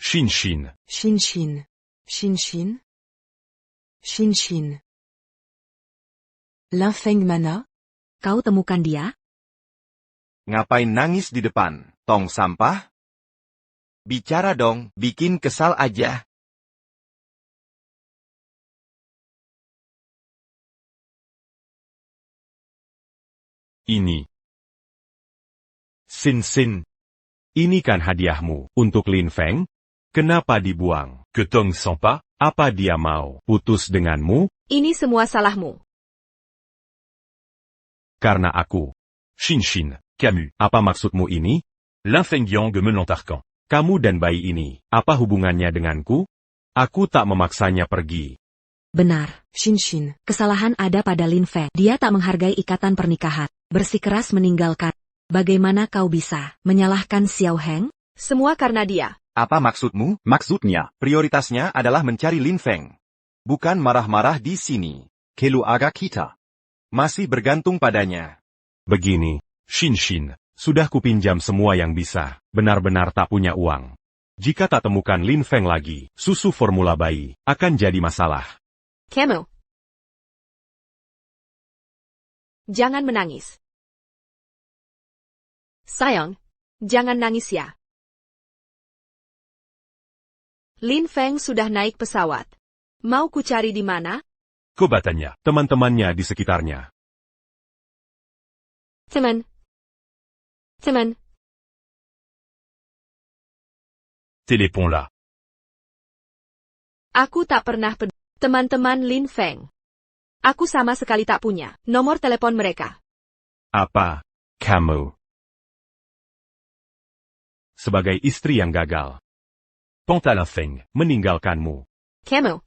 Speaker 3: Shin Shin.
Speaker 7: Shin Shin. Shin Shin. Shin Shin. Lin Feng mana?
Speaker 6: Kau temukan dia?
Speaker 5: Ngapain nangis di depan, tong sampah? Bicara dong, bikin kesal aja.
Speaker 3: Ini. Sin Sin. Ini kan hadiahmu untuk Lin Feng? Kenapa dibuang? Ketong Sampa? Apa dia mau putus denganmu?
Speaker 4: Ini semua salahmu.
Speaker 3: Karena aku. Shin Shin. Camus. Apa maksudmu ini? Lin Feng Yang Gemelantarkan. Kamu dan bayi ini, apa hubungannya denganku? Aku tak memaksanya pergi.
Speaker 6: Benar.
Speaker 7: Shin Shin.
Speaker 6: Kesalahan ada pada Lin Feng. Dia tak menghargai ikatan pernikahan. Bersikeras meninggalkan. Bagaimana kau bisa menyalahkan Xiao Heng?
Speaker 4: Semua karena dia.
Speaker 5: Apa maksudmu?
Speaker 2: maksudnya,
Speaker 5: Prioritasnya adalah mencari Lin Feng. Bukan marah-marah di sini.
Speaker 2: keluarga kita.
Speaker 5: Masih bergantung padanya.
Speaker 3: Begini, Shin Shin, sudah kupinjam semua yang bisa, benar-benar tak punya uang. Jika tak temukan Lin Feng lagi, susu formula bayi akan jadi masalah.
Speaker 4: Kamu. Jangan menangis. Sayang, jangan nangis ya. Lin Feng sudah naik pesawat. Mau ku cari di mana?
Speaker 3: Kobatannya, teman-temannya di sekitarnya.
Speaker 4: Teman. Teman.
Speaker 3: Telepon-lah.
Speaker 4: Aku tak pernah peduli. Teman-teman Lin Feng. Aku sama sekali tak punya nomor telepon mereka.
Speaker 3: Apa? Kamu. Sebagai istri yang gagal. Lin Feng meninggalkanmu.
Speaker 4: Kamu.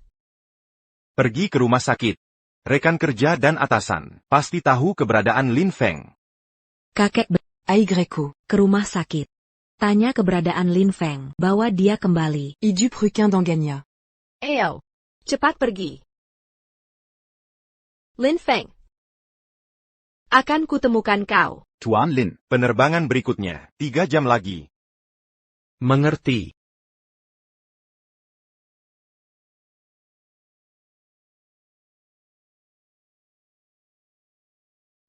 Speaker 5: Pergi ke rumah sakit. Rekan kerja dan atasan pasti tahu keberadaan Lin Feng.
Speaker 6: Kakek
Speaker 7: Aigreco.
Speaker 6: ke rumah sakit. Tanya keberadaan Lin Feng, bawa dia kembali.
Speaker 7: Idu Pruquin d'Angania.
Speaker 4: Ayo. Cepat pergi. Lin Feng. Akan kutemukan kau.
Speaker 2: Tuan Lin,
Speaker 5: Penerbangan berikutnya, 3 jam lagi.
Speaker 1: Mengerti.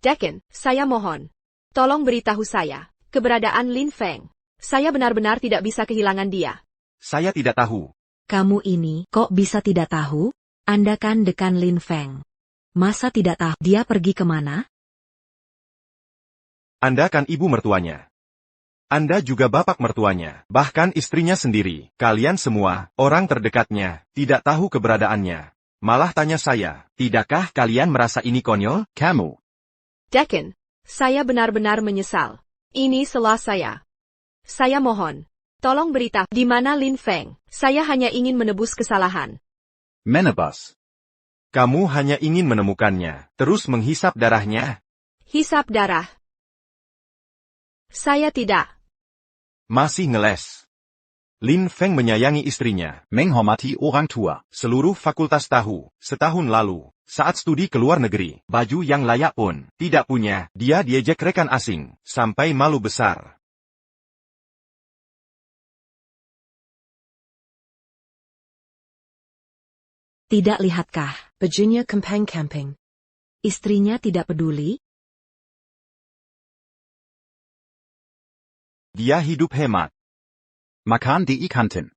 Speaker 4: Dekan, saya mohon. Tolong beritahu saya, keberadaan Lin Feng. Saya benar-benar tidak bisa kehilangan dia.
Speaker 5: Saya tidak tahu.
Speaker 6: Kamu ini kok bisa tidak tahu? Anda kan dekan Lin Feng. Masa tidak tahu dia pergi kemana?
Speaker 5: Anda kan ibu mertuanya. Anda juga bapak mertuanya, bahkan istrinya sendiri. Kalian semua, orang terdekatnya, tidak tahu keberadaannya. Malah tanya saya, tidakkah kalian merasa ini konyol?
Speaker 2: Kamu.
Speaker 4: Dekan, saya benar-benar menyesal. Ini salah saya. Saya mohon. Tolong beritahu di mana Lin Feng. Saya hanya ingin menebus kesalahan.
Speaker 2: Menebus.
Speaker 5: Kamu hanya ingin menemukannya, terus menghisap darahnya.
Speaker 4: Hisap darah. Saya tidak.
Speaker 5: Masih ngeles. Lin Feng menyayangi istrinya.
Speaker 2: Menghormati orang tua.
Speaker 5: Seluruh fakultas tahu, setahun lalu, saat studi ke luar negeri, baju yang layak pun tidak punya, dia diejek rekan asing, sampai malu besar.
Speaker 6: Tidak lihatkah?
Speaker 7: Virginia camping.
Speaker 6: Istrinya tidak peduli?
Speaker 5: Dia hidup hemat.
Speaker 2: Makan di kantin.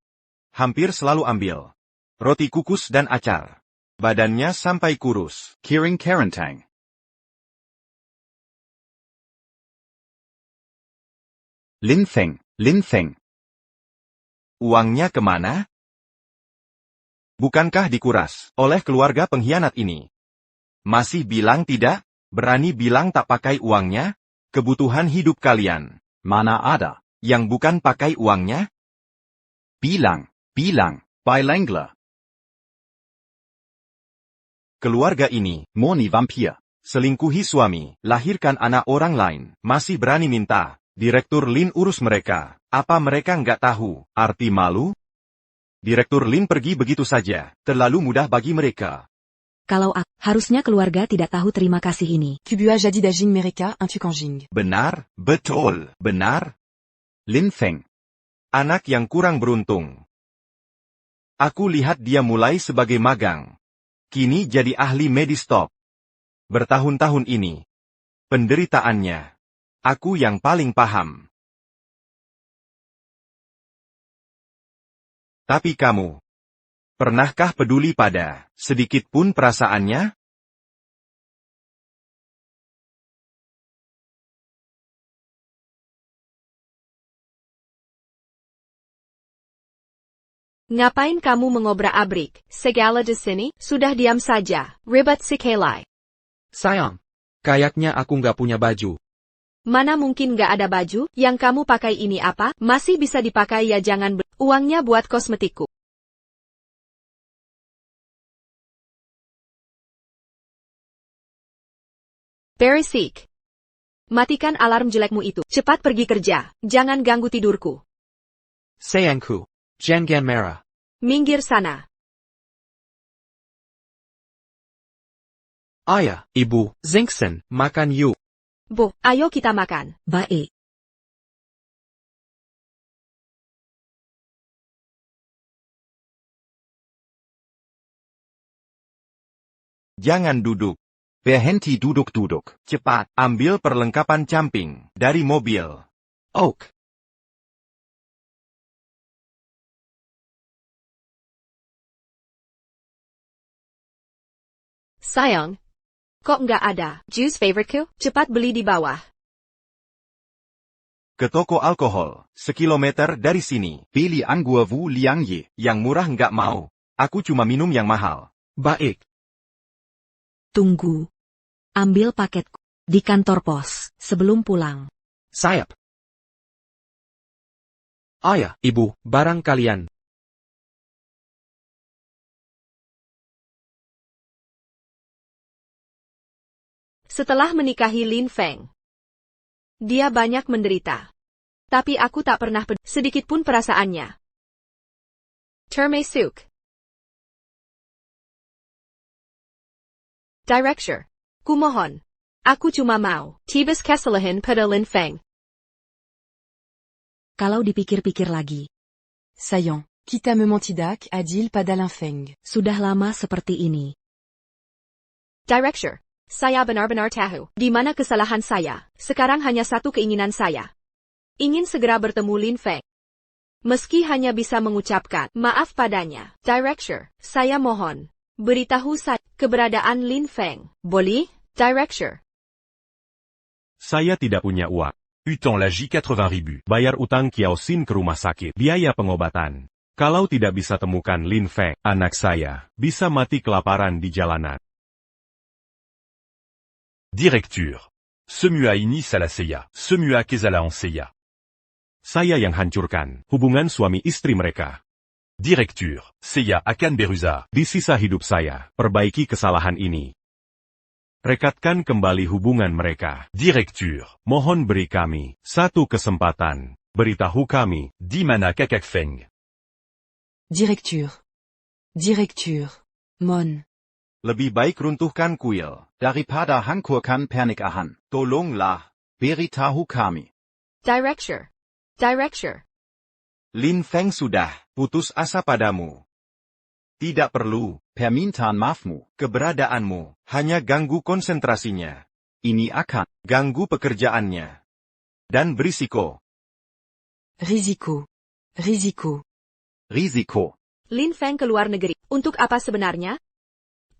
Speaker 5: Hampir selalu ambil roti kukus dan acar. Badannya sampai kurus.
Speaker 2: Kiring kerentang. Lin Feng.
Speaker 5: Uangnya kemana? Bukankah dikuras oleh keluarga pengkhianat ini? Masih bilang tidak? Berani bilang tak pakai uangnya? Kebutuhan hidup kalian.
Speaker 2: Mana ada.
Speaker 5: Yang bukan pakai uangnya?
Speaker 2: Bilang. Bilangle.
Speaker 5: Keluarga ini,
Speaker 2: Murni vampir.
Speaker 5: selingkuhi suami, lahirkan anak orang lain, masih berani minta. Direktur Lin urus mereka. Apa mereka nggak tahu arti malu? Direktur Lin pergi begitu saja, terlalu mudah bagi mereka.
Speaker 6: Kalau harusnya keluarga tidak tahu terima kasih ini.
Speaker 7: Tu bua jadi dajing mereka un tukanjing.
Speaker 5: Benar, betul, benar.
Speaker 2: Lin Feng.
Speaker 5: Anak yang kurang beruntung. Aku lihat dia mulai sebagai magang. Kini jadi ahli medis top. Bertahun-tahun ini. Penderitaannya. Aku yang paling paham. Tapi kamu. Pernahkah peduli pada sedikit pun perasaannya?
Speaker 4: Ngapain kamu mengobrak-abrik? Segala di sini, sudah diam saja. Ribet si Kelai.
Speaker 1: Sayang. Kayaknya aku nggak punya baju.
Speaker 4: Mana mungkin nggak ada baju? Yang kamu pakai ini apa? Masih bisa dipakai ya jangan uangnya buat kosmetikku. Berisik. Matikan alarm jelekmu itu. Cepat pergi kerja. Jangan ganggu tidurku.
Speaker 1: Sayangku. Jangan marah.
Speaker 4: Minggir sana.
Speaker 1: Ayah, ibu, Zinksen, makan yuk.
Speaker 4: Bu, ayo kita makan.
Speaker 6: Baik.
Speaker 5: Jangan duduk.
Speaker 2: Berhenti duduk.
Speaker 5: Cepat, ambil perlengkapan camping dari mobil.
Speaker 1: Oak.
Speaker 4: Sayang. Kok nggak ada? Juice favoriteku? Cepat beli di bawah.
Speaker 5: Ke toko alkohol, sekilometer dari sini.
Speaker 2: Beli anggur Wu Liang Ye.
Speaker 5: Yang murah nggak mau. Aku cuma minum yang mahal.
Speaker 1: Baik.
Speaker 6: Tunggu. Ambil paketku di kantor pos sebelum pulang.
Speaker 1: Sayap. Ayah, ibu, barang kalian.
Speaker 4: Setelah menikahi Lin Feng, dia banyak menderita. Tapi aku tak pernah sedikit pun perasaannya. Termasuk. Director. Kumohon. Aku cuma mau. Tibas kesalahan pada Lin Feng.
Speaker 6: Kalau dipikir-pikir lagi,
Speaker 7: Saillant. Quitte à me mentidac, a-dit-il pas d'Alain Feng.
Speaker 6: sudah lama seperti ini.
Speaker 4: Director, saya benar-benar tahu di mana kesalahan saya. Sekarang hanya satu keinginan saya. Ingin segera bertemu Lin Feng. Meski hanya bisa mengucapkan maaf padanya. Director, saya mohon, beritahu saya keberadaan Lin Feng. Boleh, Director?
Speaker 3: Saya tidak punya uang.
Speaker 8: Utan la J80 ribu.
Speaker 3: Bayar utang Kiao Xin ke rumah sakit. Biaya pengobatan. Kalau tidak bisa temukan Lin Feng, anak saya bisa mati kelaparan di jalanan.
Speaker 8: Directure. Semua ini salah saya. Semua kesalahan saya.
Speaker 3: Saya yang hancurkan hubungan suami istri mereka.
Speaker 8: Directure. Saya akan berusaha.
Speaker 3: Di sisa hidup saya, perbaiki kesalahan ini. Rekatkan kembali hubungan mereka.
Speaker 8: Directure.
Speaker 3: Mohon beri kami satu kesempatan. Beritahu kami.
Speaker 8: Di mana Kakak Feng?
Speaker 7: Directure. Directure. Mon.
Speaker 5: Lebih baik runtuhkan kuil.
Speaker 2: Daripada hancurkan pernikahan.
Speaker 5: Tolonglah.
Speaker 2: Beritahu kami.
Speaker 4: Director. Director.
Speaker 5: Lin Feng sudah putus asa padamu. Tidak perlu.
Speaker 2: Permintaan maafmu.
Speaker 5: Keberadaanmu hanya ganggu konsentrasinya.
Speaker 2: Ini akan
Speaker 5: Ganggu pekerjaannya. Dan berisiko.
Speaker 7: Risiko. Risiko.
Speaker 2: Risiko.
Speaker 4: Lin Feng ke luar negeri. Untuk apa sebenarnya?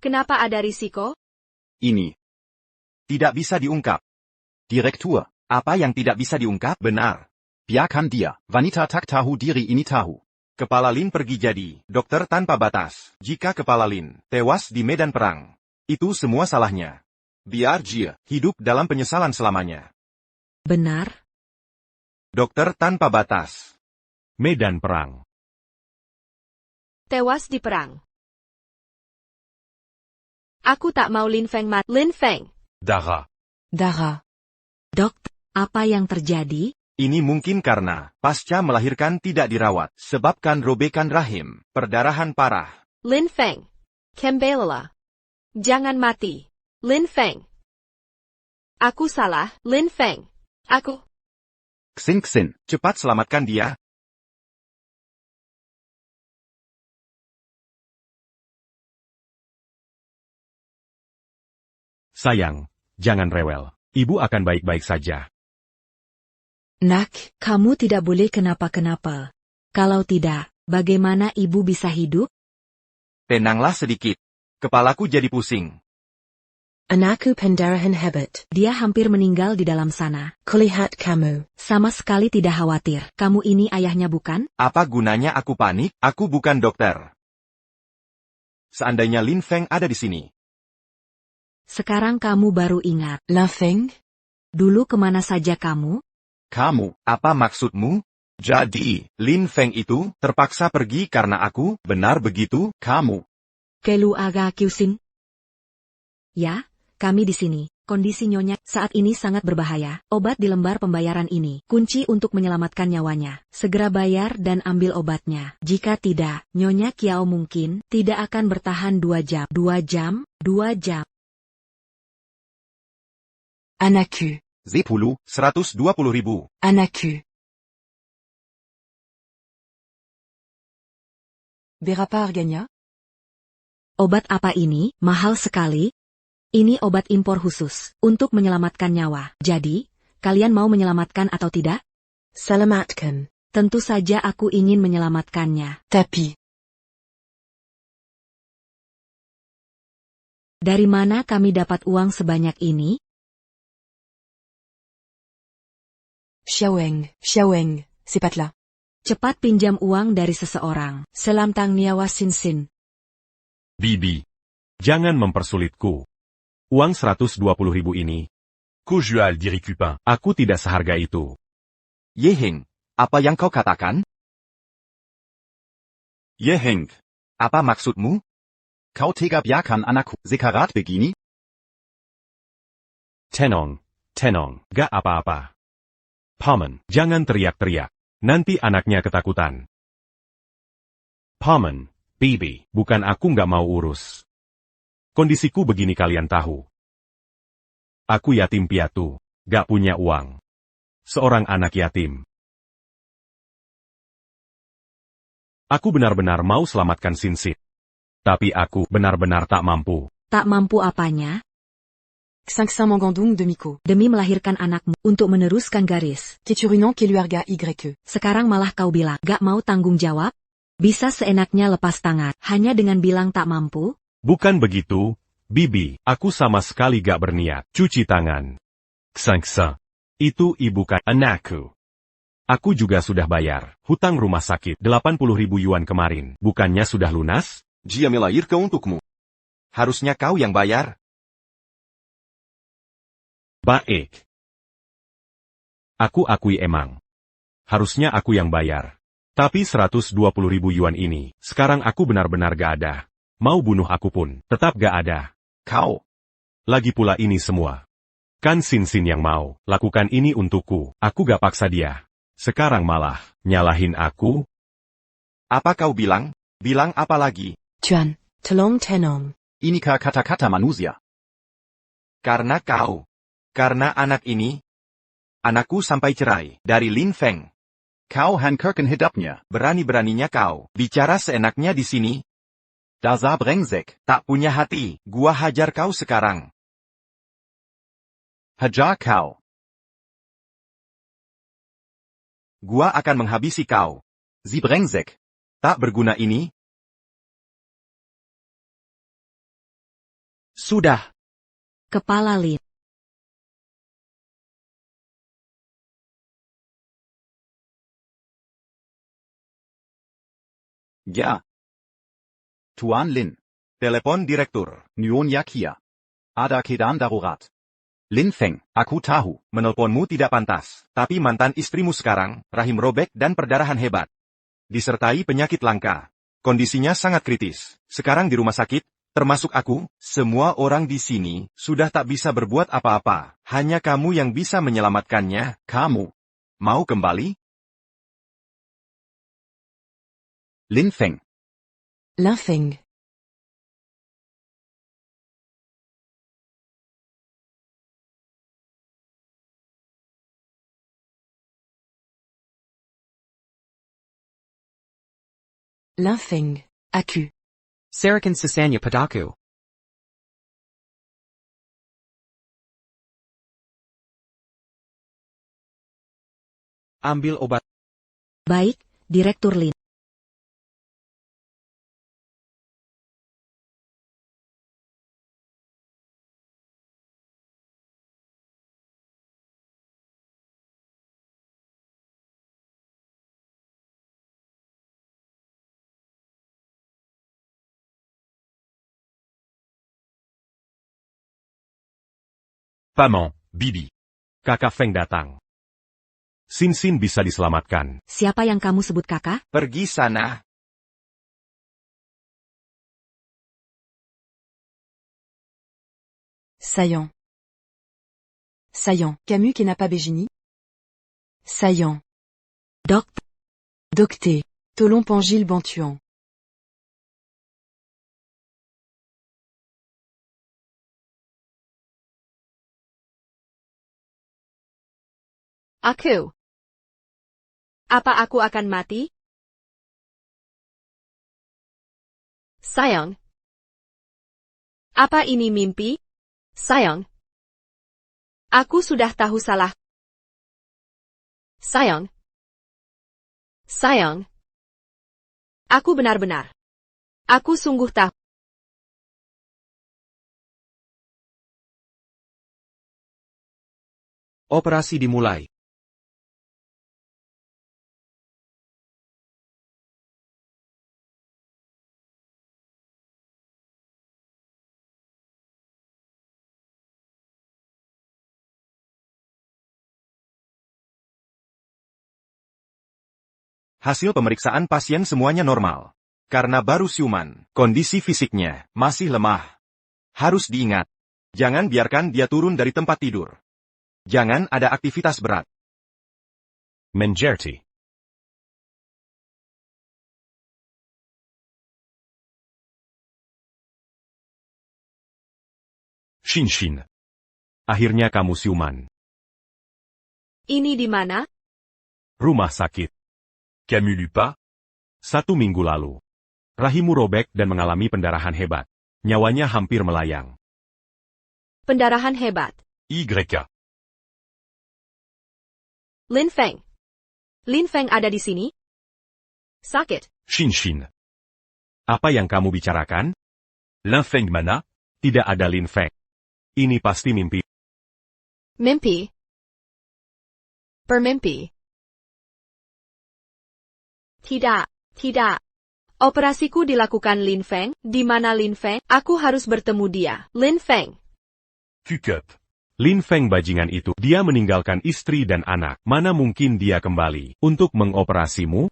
Speaker 4: Kenapa ada risiko?
Speaker 2: Ini.
Speaker 5: Tidak bisa diungkap.
Speaker 2: Direktur.
Speaker 5: Apa yang tidak bisa diungkap? Benar.
Speaker 2: Biarkan dia. Wanita tak tahu diri ini tahu.
Speaker 5: Kepala Lin pergi jadi dokter tanpa batas. Jika kepala Lin tewas di medan perang, itu semua salahnya. Biar Jia hidup dalam penyesalan selamanya.
Speaker 6: Benar?
Speaker 5: Dokter tanpa batas.
Speaker 3: Medan perang.
Speaker 4: Tewas di perang. Aku tak mau Lin Feng mati. Lin Feng.
Speaker 8: Dara.
Speaker 7: Dara.
Speaker 6: Dokter, apa yang terjadi?
Speaker 5: Ini mungkin karena pasca melahirkan tidak dirawat, sebabkan robekan rahim, perdarahan parah.
Speaker 4: Lin Feng. Kembalilah. Jangan mati. Lin Feng. Aku salah, Lin Feng. Aku.
Speaker 2: Xin.
Speaker 5: Cepat selamatkan dia.
Speaker 3: Sayang, jangan rewel. Ibu akan baik-baik saja.
Speaker 6: Nak, kamu tidak boleh kenapa-kenapa. Kalau tidak, bagaimana ibu bisa hidup?
Speaker 5: Tenanglah sedikit. Kepalaku jadi pusing.
Speaker 7: Anakku pendarahan hebat.
Speaker 6: Dia hampir meninggal di dalam sana.
Speaker 7: Kulihat kamu.
Speaker 6: Sama sekali tidak khawatir. Kamu ini ayahnya bukan?
Speaker 5: Apa gunanya aku panik? Aku bukan dokter. Seandainya Lin Feng ada di sini.
Speaker 6: Sekarang kamu baru ingat.
Speaker 7: Lin Feng?
Speaker 6: Dulu kemana saja kamu?
Speaker 2: Kamu.
Speaker 5: Apa maksudmu? Jadi, Lin Feng itu terpaksa pergi karena aku, benar begitu?
Speaker 2: Kamu.
Speaker 6: Kelu aga Kyusin? Ya, kami di sini. Kondisi nyonya saat ini sangat berbahaya. Obat di lembar pembayaran ini. Kunci untuk menyelamatkan nyawanya. Segera bayar dan ambil obatnya. Jika tidak, nyonya Kiao mungkin tidak akan bertahan 2 jam. 2 jam? 2 jam.
Speaker 7: Anakku.
Speaker 5: 120.000.
Speaker 7: Anakku. Berapa harganya?
Speaker 6: Obat apa ini? Mahal sekali. Ini obat impor khusus untuk menyelamatkan nyawa. Jadi, kalian mau menyelamatkan atau tidak?
Speaker 7: Selamatkan.
Speaker 6: Tentu saja aku ingin menyelamatkannya.
Speaker 7: Tapi.
Speaker 6: Dari mana kami dapat uang sebanyak ini?
Speaker 7: Xiaoweng, sepatlah.
Speaker 6: Cepat pinjam uang dari seseorang.
Speaker 7: Selamtang nyawa Sin.
Speaker 3: Bibi. Jangan mempersulitku. Uang 120.000 ini.
Speaker 8: Kojual diri Cupin.
Speaker 3: Aku tidak seharga itu.
Speaker 5: Yeheng, apa yang kau katakan?
Speaker 2: Yeheng.
Speaker 5: Apa maksudmu?
Speaker 2: Kau tega biarkan anakku sekarat begini?
Speaker 3: Tenong, gak apa-apa. Paman, jangan teriak-teriak. Nanti anaknya ketakutan. Paman, Bibi, bukan aku nggak mau urus. Kondisiku begini kalian tahu. Aku yatim piatu, gak punya uang. Seorang anak yatim. Aku benar-benar mau selamatkan Sinsin. Tapi aku benar-benar tak mampu.
Speaker 6: Tak mampu apanya?
Speaker 7: Xinxin Mangandung de Miko.
Speaker 6: Demi melahirkan anakmu, untuk meneruskan garis.
Speaker 7: Keturunan Keluarga YE.
Speaker 6: Sekarang malah kau bilang, gak mau tanggung jawab? Bisa seenaknya lepas tangan, hanya dengan bilang tak mampu?
Speaker 3: Bukan begitu, Bibi. Aku sama sekali gak berniat. Cuci tangan. Xinxin. Itu ibu kan anakku. Aku juga sudah bayar hutang rumah sakit 80.000 yuan kemarin. Bukannya sudah lunas?
Speaker 5: Dia melahirkan untukmu. Harusnya kau yang bayar.
Speaker 3: Baik. Aku akui emang. Harusnya aku yang bayar. Tapi 120.000 yuan ini, sekarang aku benar-benar gak ada. Mau bunuh aku pun, tetap gak ada.
Speaker 5: Kau.
Speaker 3: Lagi pula ini semua. Kan Sinsin yang mau lakukan ini untukku. Aku gak paksa dia. Sekarang malah nyalahin aku.
Speaker 5: Apa kau bilang? Bilang apa lagi?
Speaker 7: Tuan, Telong Tenom.
Speaker 2: Inika kata-kata manusia.
Speaker 5: Karena kau. Karena anak ini. Anakku sampai cerai dari Lin Feng.
Speaker 2: Kau hancurkan hidupnya.
Speaker 5: Berani-beraninya kau bicara seenaknya di sini.
Speaker 2: Dasar brengsek.
Speaker 5: Tak punya hati. Gua hajar kau sekarang.
Speaker 2: Hajar kau.
Speaker 5: Gua akan menghabisi kau.
Speaker 2: Sie brengsek.
Speaker 5: Tak berguna ini. Sudah.
Speaker 6: Kepala Lin.
Speaker 2: Ja. Tuan Lin.
Speaker 5: Telepon direktur.
Speaker 2: Nyonya Kia. Ada keadaan darurat. Lin Feng, aku tahu.
Speaker 5: Menelponmu tidak pantas. Tapi mantan istrimu sekarang, rahim robek dan perdarahan hebat. Disertai penyakit langka. Kondisinya sangat kritis. Sekarang di rumah sakit, termasuk aku, semua orang di sini, sudah tak bisa berbuat apa-apa. Hanya kamu yang bisa menyelamatkannya.
Speaker 2: Kamu.
Speaker 5: Mau kembali?
Speaker 2: Lin Feng.
Speaker 7: Linfeng. Linfeng. Aku.
Speaker 1: Sarakan sisanya padaku. Ambil obat.
Speaker 6: Baik, Direktur Lin.
Speaker 8: Paman, Bibi.
Speaker 3: Kakak Feng datang. Sinsin bisa diselamatkan.
Speaker 6: Siapa yang kamu sebut kakak?
Speaker 5: Pergi sana.
Speaker 7: Saillant. Saillant. Camus qui n'a pas Bégini. Saillant.
Speaker 6: Dok.
Speaker 7: Docté. Tolon Pangil Bantuan.
Speaker 4: Aku. Apa aku akan mati? Sayang. Apa ini mimpi? Sayang. Aku sudah tahu salah. Sayang. Sayang. Aku benar-benar. Aku sungguh tahu.
Speaker 1: Operasi dimulai.
Speaker 5: Hasil pemeriksaan pasien semuanya normal. Karena baru siuman, kondisi fisiknya masih lemah. Harus diingat. Jangan biarkan dia turun dari tempat tidur. Jangan ada aktivitas berat.
Speaker 3: Menjerti. Shinshin. Akhirnya kamu siuman.
Speaker 4: Ini di mana?
Speaker 3: Rumah sakit.
Speaker 8: Camus Lupa.
Speaker 3: 1 minggu lalu. Rahimmu robek dan mengalami pendarahan hebat. Nyawanya hampir melayang.
Speaker 4: Pendarahan hebat.
Speaker 8: YK.
Speaker 4: Lin Feng. Lin Feng ada di sini? Sakit.
Speaker 8: Shin.
Speaker 3: Apa yang kamu bicarakan?
Speaker 8: Lin Feng mana?
Speaker 3: Tidak ada Lin Feng. Ini pasti mimpi.
Speaker 4: Mimpi. Bermimpi. Tidak. Operasiku dilakukan Lin Feng. Di mana Lin Feng? Aku harus bertemu dia. Lin Feng.
Speaker 8: Q-Cup.
Speaker 3: Lin Feng bajingan itu, dia meninggalkan istri dan anak. Mana mungkin dia kembali untuk mengoperasimu?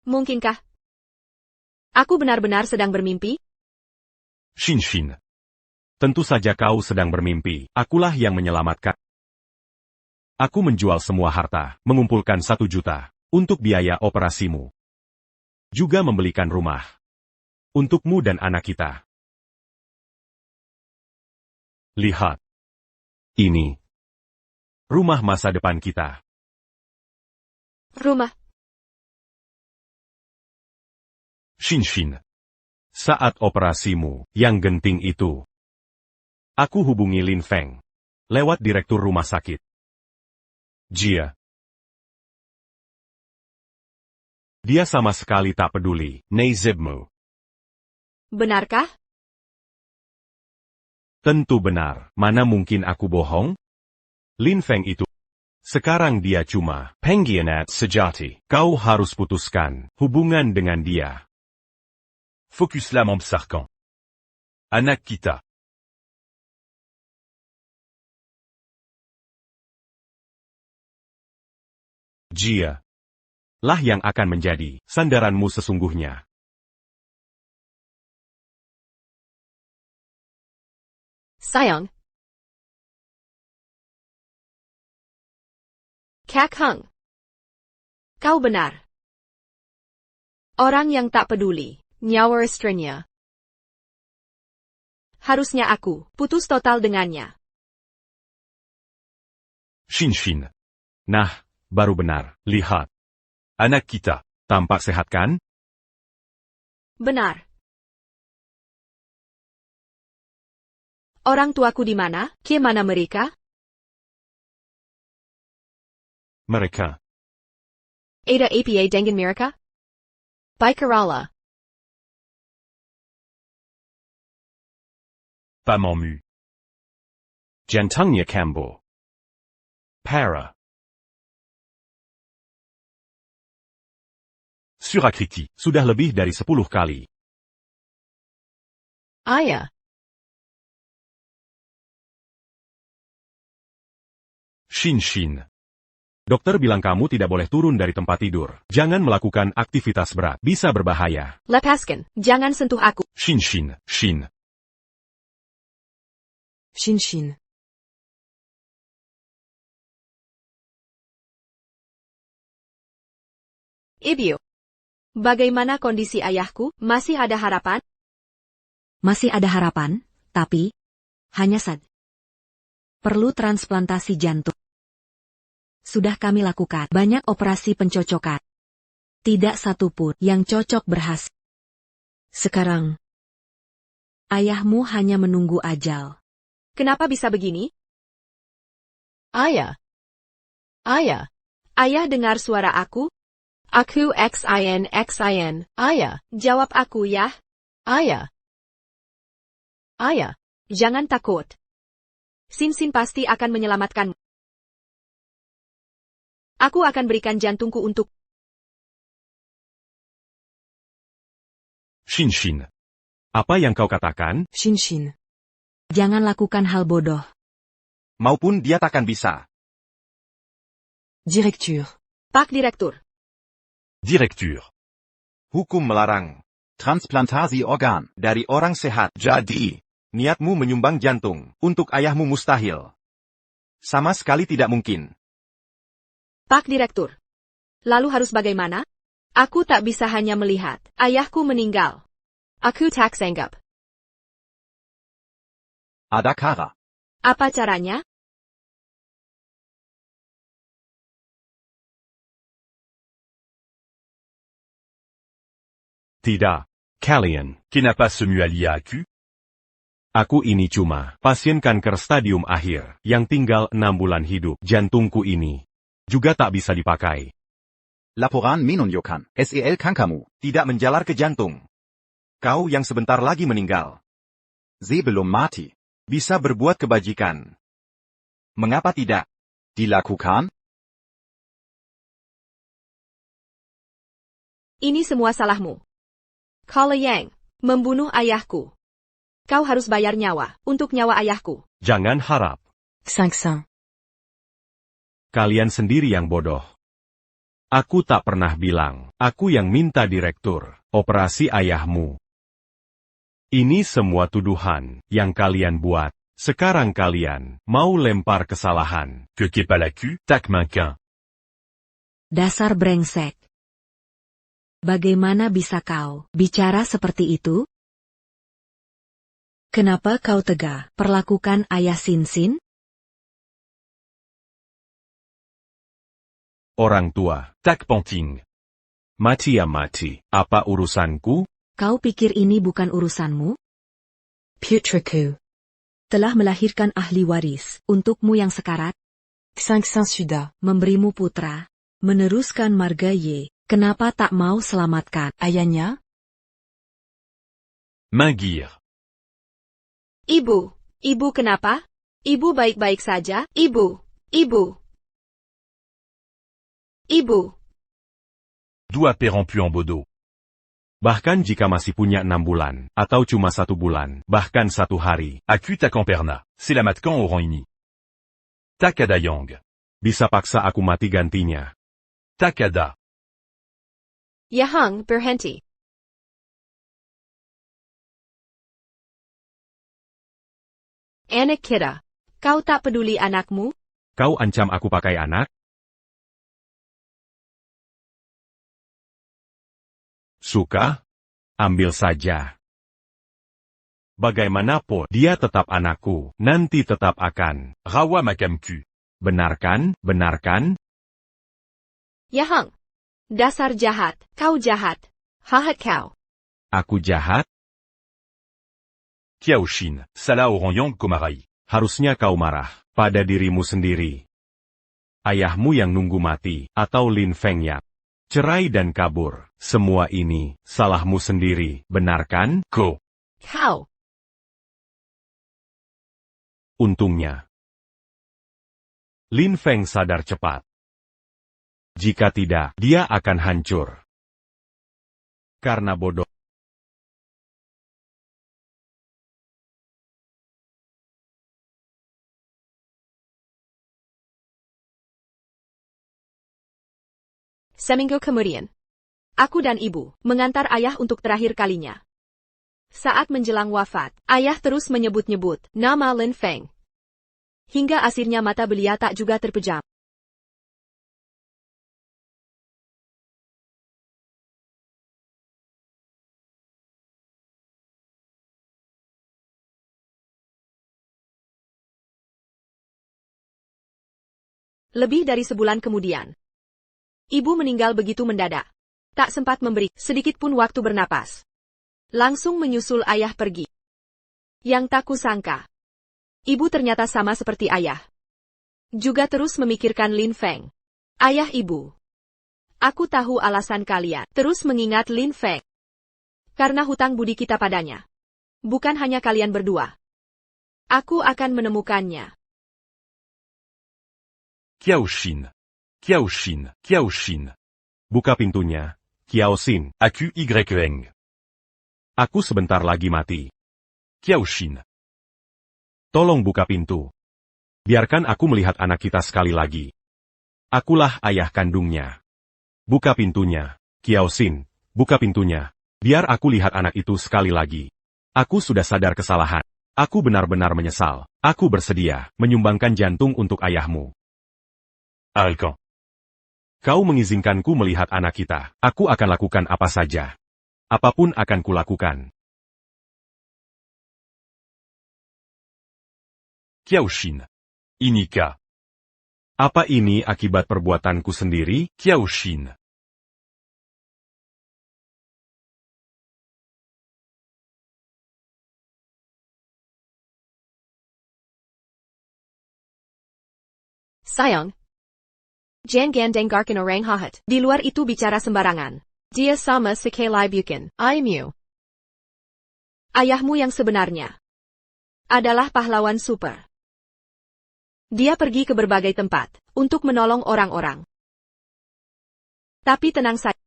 Speaker 4: Mungkinkah? Aku benar-benar sedang bermimpi?
Speaker 8: Shin.
Speaker 3: Tentu saja kau sedang bermimpi. Akulah yang menyelamatkan. Aku menjual semua harta, mengumpulkan 1 juta untuk biaya operasimu. Juga membelikan rumah untukmu dan anak kita. Lihat. Ini rumah masa depan kita.
Speaker 4: Rumah.
Speaker 3: Shin. Saat operasimu yang genting itu, aku hubungi Lin Feng lewat direktur rumah sakit. Dia sama sekali tak peduli. Nezibmu.
Speaker 4: Benarkah?
Speaker 3: Tentu benar. Mana mungkin aku bohong? Lin Feng itu. Sekarang dia cuma pengkhianat sejati. Kau harus putuskan hubungan dengan dia.
Speaker 8: Focus la membesarkan. Anak kita.
Speaker 3: Dia lah yang akan menjadi sandaranmu sesungguhnya.
Speaker 4: Sayang. Kak Hung. Kau benar. Orang yang tak peduli, nyawa istrinya. Harusnya aku putus total dengannya.
Speaker 3: Shin. Nah, baru benar. Lihat.
Speaker 8: Anak kita.
Speaker 3: Tampak sehat kan?
Speaker 4: Benar. Orang tuaku di mana? Ke mana mereka?
Speaker 3: Mereka.
Speaker 4: Ada apa dengan mereka? Baik Kerala.
Speaker 8: Pas mu.
Speaker 3: Jantungnya kambuh. Parah.
Speaker 8: Surakriti.
Speaker 3: Sudah lebih dari 10 kali.
Speaker 4: Ayah.
Speaker 3: Shin. Dokter bilang kamu tidak boleh turun dari tempat tidur. Jangan melakukan aktivitas berat. Bisa berbahaya.
Speaker 4: Lepaskan. Jangan sentuh aku.
Speaker 3: Shin.
Speaker 7: Shin.
Speaker 4: Ibu. Bagaimana kondisi ayahku? Masih ada harapan?
Speaker 6: Masih ada harapan, tapi hanya perlu transplantasi jantung. Sudah kami lakukan banyak operasi pencocokan. Tidak satu pun yang cocok berhasil. Sekarang, ayahmu hanya menunggu ajal.
Speaker 4: Kenapa bisa begini? Ayah. Ayah dengar suara aku? Aku Xin. Ayah, jawab aku ya. Ayah. Jangan takut. Sin pasti akan menyelamatkanmu. Aku akan berikan jantungku untuk...
Speaker 3: Shin. Apa yang kau katakan?
Speaker 7: Shin.
Speaker 6: Jangan lakukan hal bodoh.
Speaker 5: Maupun dia takkan bisa.
Speaker 7: Directeur.
Speaker 4: Pak Direktur.
Speaker 8: Directure.
Speaker 5: Hukum melarang
Speaker 2: Transplantasi organ.
Speaker 5: dari orang sehat. Jadi, niatmu menyumbang jantung untuk ayahmu mustahil. Sama sekali tidak mungkin.
Speaker 4: Pak Direktur. Lalu harus bagaimana? Aku tak bisa hanya melihat ayahku meninggal. Aku tak sanggup.
Speaker 2: Ada cara.
Speaker 4: Apa caranya?
Speaker 3: Tidak. Kalian.
Speaker 8: Kenapa semua lihatku?
Speaker 3: Aku ini cuma pasien kanker stadium akhir yang tinggal 6 bulan hidup. Jantungku ini juga tak bisa dipakai.
Speaker 2: Laporan menunjukkan sel kankermu
Speaker 5: Tidak menjalar ke jantung. Kau yang sebentar lagi meninggal.
Speaker 2: sebelum mati.
Speaker 5: Bisa berbuat kebajikan. Mengapa tidak?
Speaker 2: Dilakukan?
Speaker 4: Ini semua salahmu. Kala Yang, membunuh ayahku. Kau harus bayar nyawa untuk nyawa ayahku.
Speaker 3: Jangan harap.
Speaker 7: 500.
Speaker 3: Kalian sendiri yang bodoh. Aku tak pernah bilang, aku yang minta direktur operasi ayahmu. Ini semua tuduhan yang kalian buat. Sekarang kalian mau lempar kesalahan.
Speaker 8: Que qu'est pas la cul, tac manquin.
Speaker 6: Dasar brengsek. Bagaimana bisa kau bicara seperti itu? Kenapa kau tega perlakukan ayah Sinsin?
Speaker 3: Orang tua.
Speaker 8: Tac panting.
Speaker 3: Mati ya mati. Apa urusanku?
Speaker 6: Kau pikir ini bukan urusanmu?
Speaker 7: Putreku.
Speaker 6: Telah melahirkan ahli waris untukmu yang sekarat,
Speaker 7: 500 sudah.
Speaker 6: memberimu putra, meneruskan marga Y. Kenapa tak mau selamatkan
Speaker 7: Ayahnya?
Speaker 8: Mingir.
Speaker 4: Ibu kenapa? Ibu baik-baik saja? Ibu.
Speaker 8: Doigt pérempu en bodo.
Speaker 3: Bahkan jika masih punya 6 bulan, atau cuma 1 bulan, bahkan 1 hari,
Speaker 8: Acu tac perna. C'est la matcan au rang ini. Takada yang.
Speaker 3: bisa paksa aku mati gantinya.
Speaker 8: Takada.
Speaker 4: Yahang berhenti. Anak kita. Kau tak peduli anakmu?
Speaker 3: Kau ancam aku pakai anak? Suka? Ambil saja. Bagaimanapun, dia tetap anakku, nanti tetap akan.
Speaker 8: Rawa makam cul.
Speaker 3: Benarkan?
Speaker 4: Yahang. Dasar jahat. Kau jahat. Hahat kau.
Speaker 3: Aku jahat?
Speaker 8: Kiaoshin. Salah au rang yang komarai.
Speaker 3: Harusnya kau marah pada dirimu sendiri. Ayahmu yang nunggu mati, atau Lin Fengyap. Cerai dan kabur, semua ini salahmu sendiri, benarkan?
Speaker 8: Ko.
Speaker 4: Kau.
Speaker 3: Untungnya, Lin Feng sadar cepat. Jika tidak, dia akan hancur. Karena bodoh.
Speaker 4: Seminggu kemudian, aku dan ibu mengantar ayah untuk terakhir kalinya. Saat menjelang wafat, ayah terus menyebut-nyebut nama Lin Feng. Hingga akhirnya mata belia tak juga terpejam. Lebih dari sebulan kemudian, ibu meninggal begitu mendadak. Tak sempat memberi sedikit pun waktu bernapas. Langsung menyusul ayah pergi. Yang tak kusangka, ibu ternyata sama seperti ayah. Juga terus memikirkan Lin Feng. Ayah ibu. Aku tahu alasan kalian terus mengingat Lin Feng. Karena hutang budi kita padanya. Bukan hanya kalian berdua. Aku akan menemukannya.
Speaker 8: Kiaoshin.
Speaker 3: Buka pintunya, Kiaosin.
Speaker 8: Acu yeng.
Speaker 3: Aku sebentar lagi mati.
Speaker 8: Kiaoshin.
Speaker 3: Tolong buka pintu. Biarkan aku melihat anak kita sekali lagi. Akulah ayah kandungnya. Buka pintunya, Kiaosin. Buka pintunya. Biar aku lihat anak itu sekali lagi. Aku sudah sadar kesalahan. Aku benar-benar menyesal. Aku bersedia menyumbangkan jantung untuk ayahmu.
Speaker 8: Alkan.
Speaker 3: Kau mengizinkanku melihat anak kita. Aku akan lakukan apa saja. Apapun akan kulakukan.
Speaker 8: Kiaoshin. Inika.
Speaker 3: Apa ini akibat perbuatanku sendiri?
Speaker 8: Kiaoshin.
Speaker 4: Sayang. Jangan gandenggarkan orang jahat. Di luar itu bicara sembarangan. Dia sama sekali bukan ayahmu. Ayahmu yang sebenarnya adalah pahlawan super. Dia pergi ke berbagai tempat untuk menolong orang-orang. Tapi tenang saja.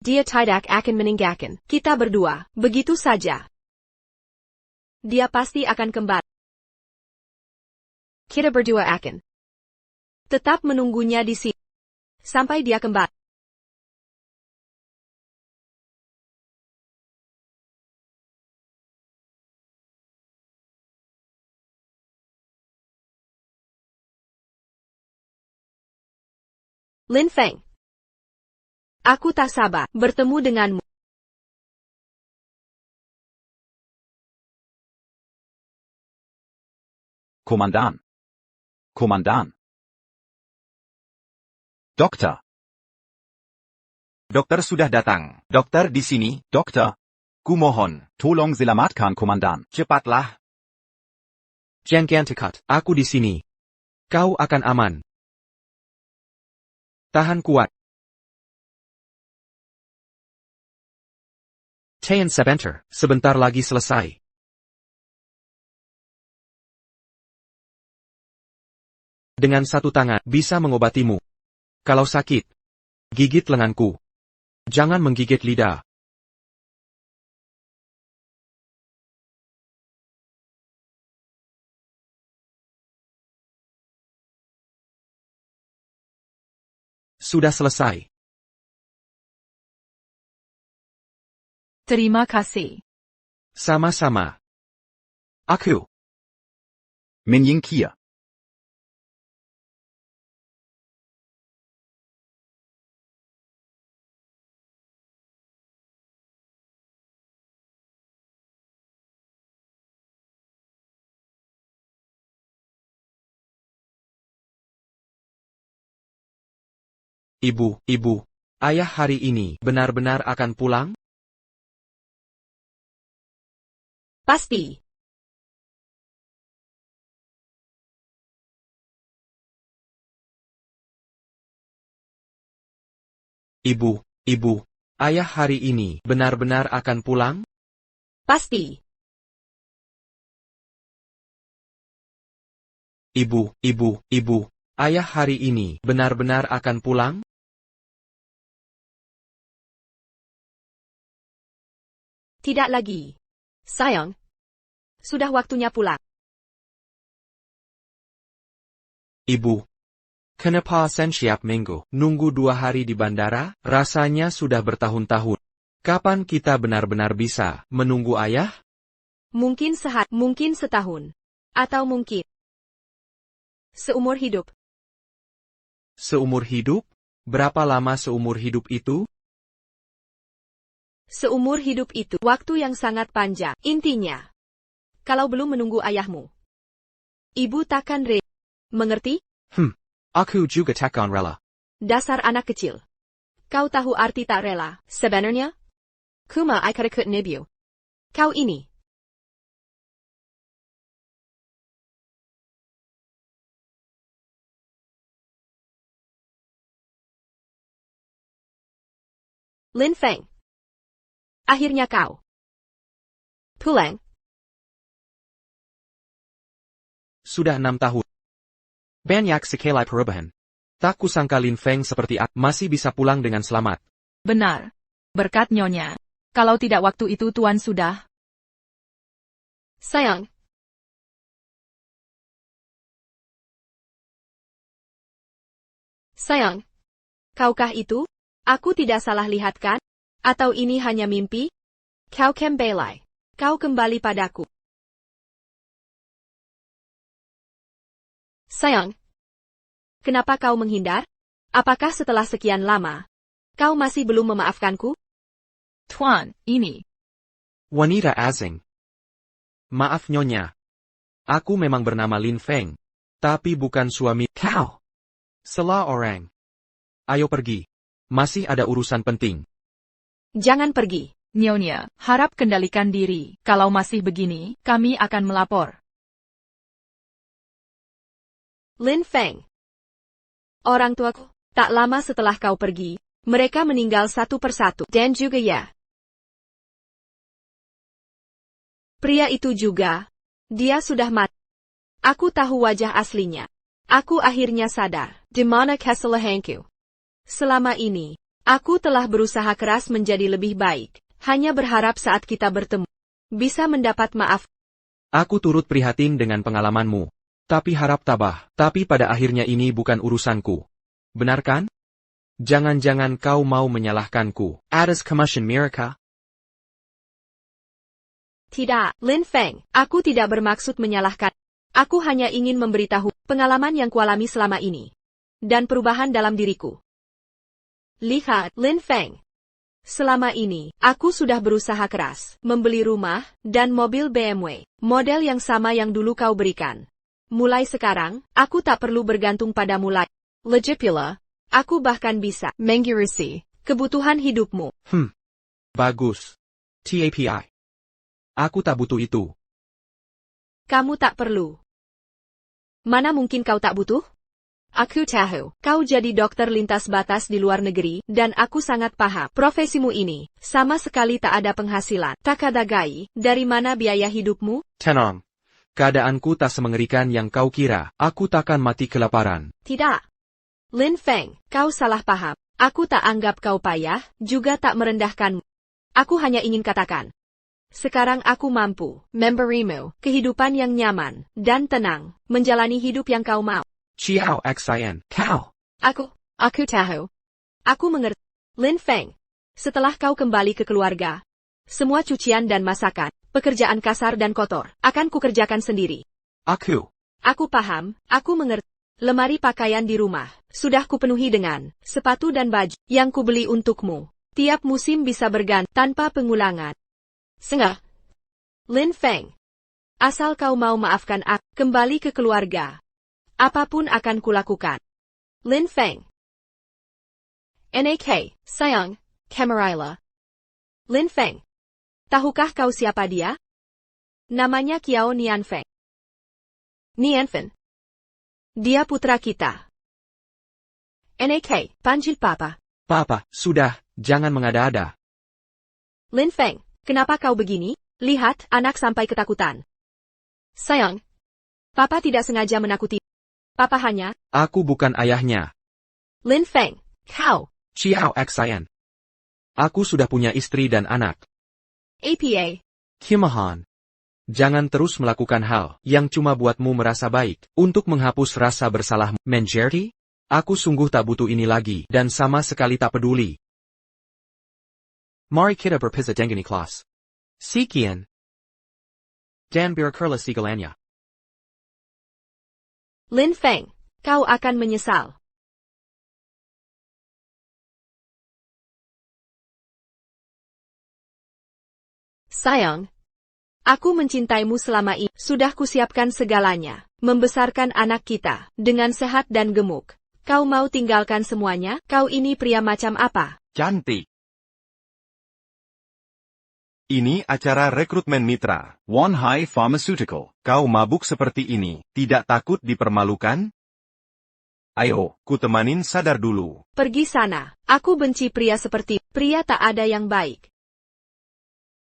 Speaker 4: Dia tidak akan meninggalkan kita berdua begitu saja. Dia pasti akan kembali. Kita berdua akan tetap menunggunya di sini sampai dia kembali. Lin Feng. Aku tak sabar bertemu denganmu.
Speaker 2: Komandan. Komandan. Dokter.
Speaker 5: Dokter sudah datang. Dokter di sini.
Speaker 2: Dokter.
Speaker 5: Kumohon.
Speaker 2: Tolong selamatkan komandan.
Speaker 5: Cepatlah.
Speaker 1: Jangan dekat. Aku di sini. Kau akan aman. Tahan kuat. Tahan sebentar. Sebentar lagi selesai. Dengan satu tangan bisa mengobatimu. Kalau sakit, gigit lenganku. Jangan menggigit lidah. Sudah selesai.
Speaker 7: Terima kasih.
Speaker 1: Sama-sama. Aku.
Speaker 2: Min Ying Kia.
Speaker 1: Ibu, ayah hari ini benar-benar akan pulang?
Speaker 4: Pasti.
Speaker 1: Ibu, ayah hari ini benar-benar akan pulang?
Speaker 4: Pasti.
Speaker 1: Ibu, ayah hari ini benar-benar akan pulang?
Speaker 4: Tidak lagi. Sayang. Sudah waktunya pulang.
Speaker 1: Ibu. Kenapa setiap minggu nunggu 2 hari di bandara? Rasanya sudah bertahun-tahun. Kapan kita benar-benar bisa menunggu ayah?
Speaker 4: Mungkin sehari, mungkin setahun. Atau mungkin seumur hidup.
Speaker 1: Seumur hidup? Berapa lama seumur hidup itu?
Speaker 4: Seumur hidup itu waktu yang sangat panjang. Intinya, kalau belum menunggu ayahmu, ibu takkan rela. Mengerti?
Speaker 1: Aku juga takkan rela.
Speaker 4: Dasar anak kecil. Kau tahu arti tak rela, sebenarnya? Kuma aikadakut nibu. Kau ini. Lin Feng. Akhirnya kau pulang.
Speaker 1: Sudah 6 tahun. Banyak sekali perubahan. Tak kusangka Lin Feng seperti aku masih bisa pulang dengan selamat.
Speaker 7: Benar. Berkat Nyonya. Kalau tidak waktu itu Tuan sudah.
Speaker 4: Sayang. Sayang. Kaukah itu? Aku tidak salah lihat kan? Atau ini hanya mimpi? Kau kembali. Kau kembali padaku. Sayang. Kenapa kau menghindar? Apakah setelah sekian lama, kau masih belum memaafkanku?
Speaker 7: Tuan, ini.
Speaker 1: Wanita asing. Maaf Nyonya. Aku memang bernama Lin Feng. Tapi bukan suami kau. Salah orang. Ayo pergi. Masih ada urusan penting.
Speaker 4: Jangan pergi.
Speaker 7: Nyonya, harap kendalikan diri. Kalau masih begini, kami akan melapor.
Speaker 4: Lin Feng. Orang tuaku, tak lama setelah kau pergi, mereka meninggal satu persatu. Dan juga ya. Pria itu juga. Dia sudah mati. Aku tahu wajah aslinya. Aku akhirnya sadar. Di mana kesalahanku? Selama ini, aku telah berusaha keras menjadi lebih baik. Hanya berharap saat kita bertemu, bisa mendapat maaf.
Speaker 1: Aku turut prihatin dengan pengalamanmu. Tapi harap tabah. Tapi pada akhirnya ini bukan urusanku. Benar kan? Jangan-jangan kau mau menyalahkanku. Atas commotion Mirka?
Speaker 4: Tidak, Lin Feng. Aku tidak bermaksud menyalahkan. Aku hanya ingin memberitahu pengalaman yang kualami selama ini. Dan perubahan dalam diriku. Lihat, Lin Feng. Selama ini, aku sudah berusaha keras, membeli rumah, dan mobil BMW, model yang sama yang dulu kau berikan. Mulai sekarang, aku tak perlu bergantung pada mulai. Lagi pula, aku bahkan bisa mengurusi kebutuhan hidupmu.
Speaker 1: Bagus. TAPI. Aku tak butuh itu.
Speaker 4: Kamu tak perlu. Mana mungkin kau tak butuh? Aku tahu, kau jadi dokter lintas batas di luar negeri, dan aku sangat paham. Profesimu ini, sama sekali tak ada penghasilan. Takadagai, dari mana biaya hidupmu?
Speaker 1: Tenang. Keadaanku tak semengerikan yang kau kira. Aku takkan mati kelaparan.
Speaker 4: Tidak. Lin Feng, kau salah paham. Aku tak anggap kau payah, juga tak merendahkanmu. Aku hanya ingin katakan. Sekarang aku mampu memberimu kehidupan yang nyaman dan tenang, menjalani hidup yang kau mau.
Speaker 1: Chiao Xin, kau.
Speaker 4: Aku tahu. Aku mengerti. Lin Feng, setelah kau kembali ke keluarga, semua cucian dan masakan, pekerjaan kasar dan kotor, akan kukerjakan sendiri. Aku paham, aku mengerti. Lemari pakaian di rumah, sudah kupenuhi dengan sepatu dan baju yang kubeli untukmu. Tiap musim bisa berganti tanpa pengulangan. Sengah. Lin Feng. Asal kau mau maafkan aku, kembali ke keluarga. Apapun akan kulakukan. Lin Feng. Nak, sayang, Camarilla. Lin Feng. Tahukah kau siapa dia? Namanya Kiao Nianfeng. Nianfeng. Dia putra kita. Nak, panggil Papa.
Speaker 1: Papa, sudah, jangan mengada-ada.
Speaker 4: Lin Feng, kenapa kau begini? Lihat, anak sampai ketakutan. Sayang. Papa tidak sengaja menakuti. Papa hanya...
Speaker 1: Aku bukan ayahnya.
Speaker 4: Lin Feng, kau.
Speaker 1: Chiao Xin. Aku sudah punya istri dan anak.
Speaker 4: Apa.
Speaker 1: Kimahan. Jangan terus melakukan hal yang cuma buatmu merasa baik, untuk menghapus rasa bersalahmu. Mengerti? Aku sungguh tak butuh ini lagi, dan sama sekali tak peduli. Mari kita berpisah dengan kelas. Sekian. Dan berakhirlah segalanya.
Speaker 4: Lin Feng, kau akan menyesal. Sayang, aku mencintaimu selama ini. Sudah kusiapkan segalanya, membesarkan anak kita, dengan sehat dan gemuk. Kau mau tinggalkan semuanya? Kau ini pria macam apa?
Speaker 5: Cantik. Ini acara rekrutmen mitra.
Speaker 2: Wanhai Pharmaceutical.
Speaker 5: Kau mabuk seperti ini, tidak takut dipermalukan? Ayo, ku temanin sadar dulu.
Speaker 4: Pergi sana. Aku benci pria seperti pria tak ada yang baik.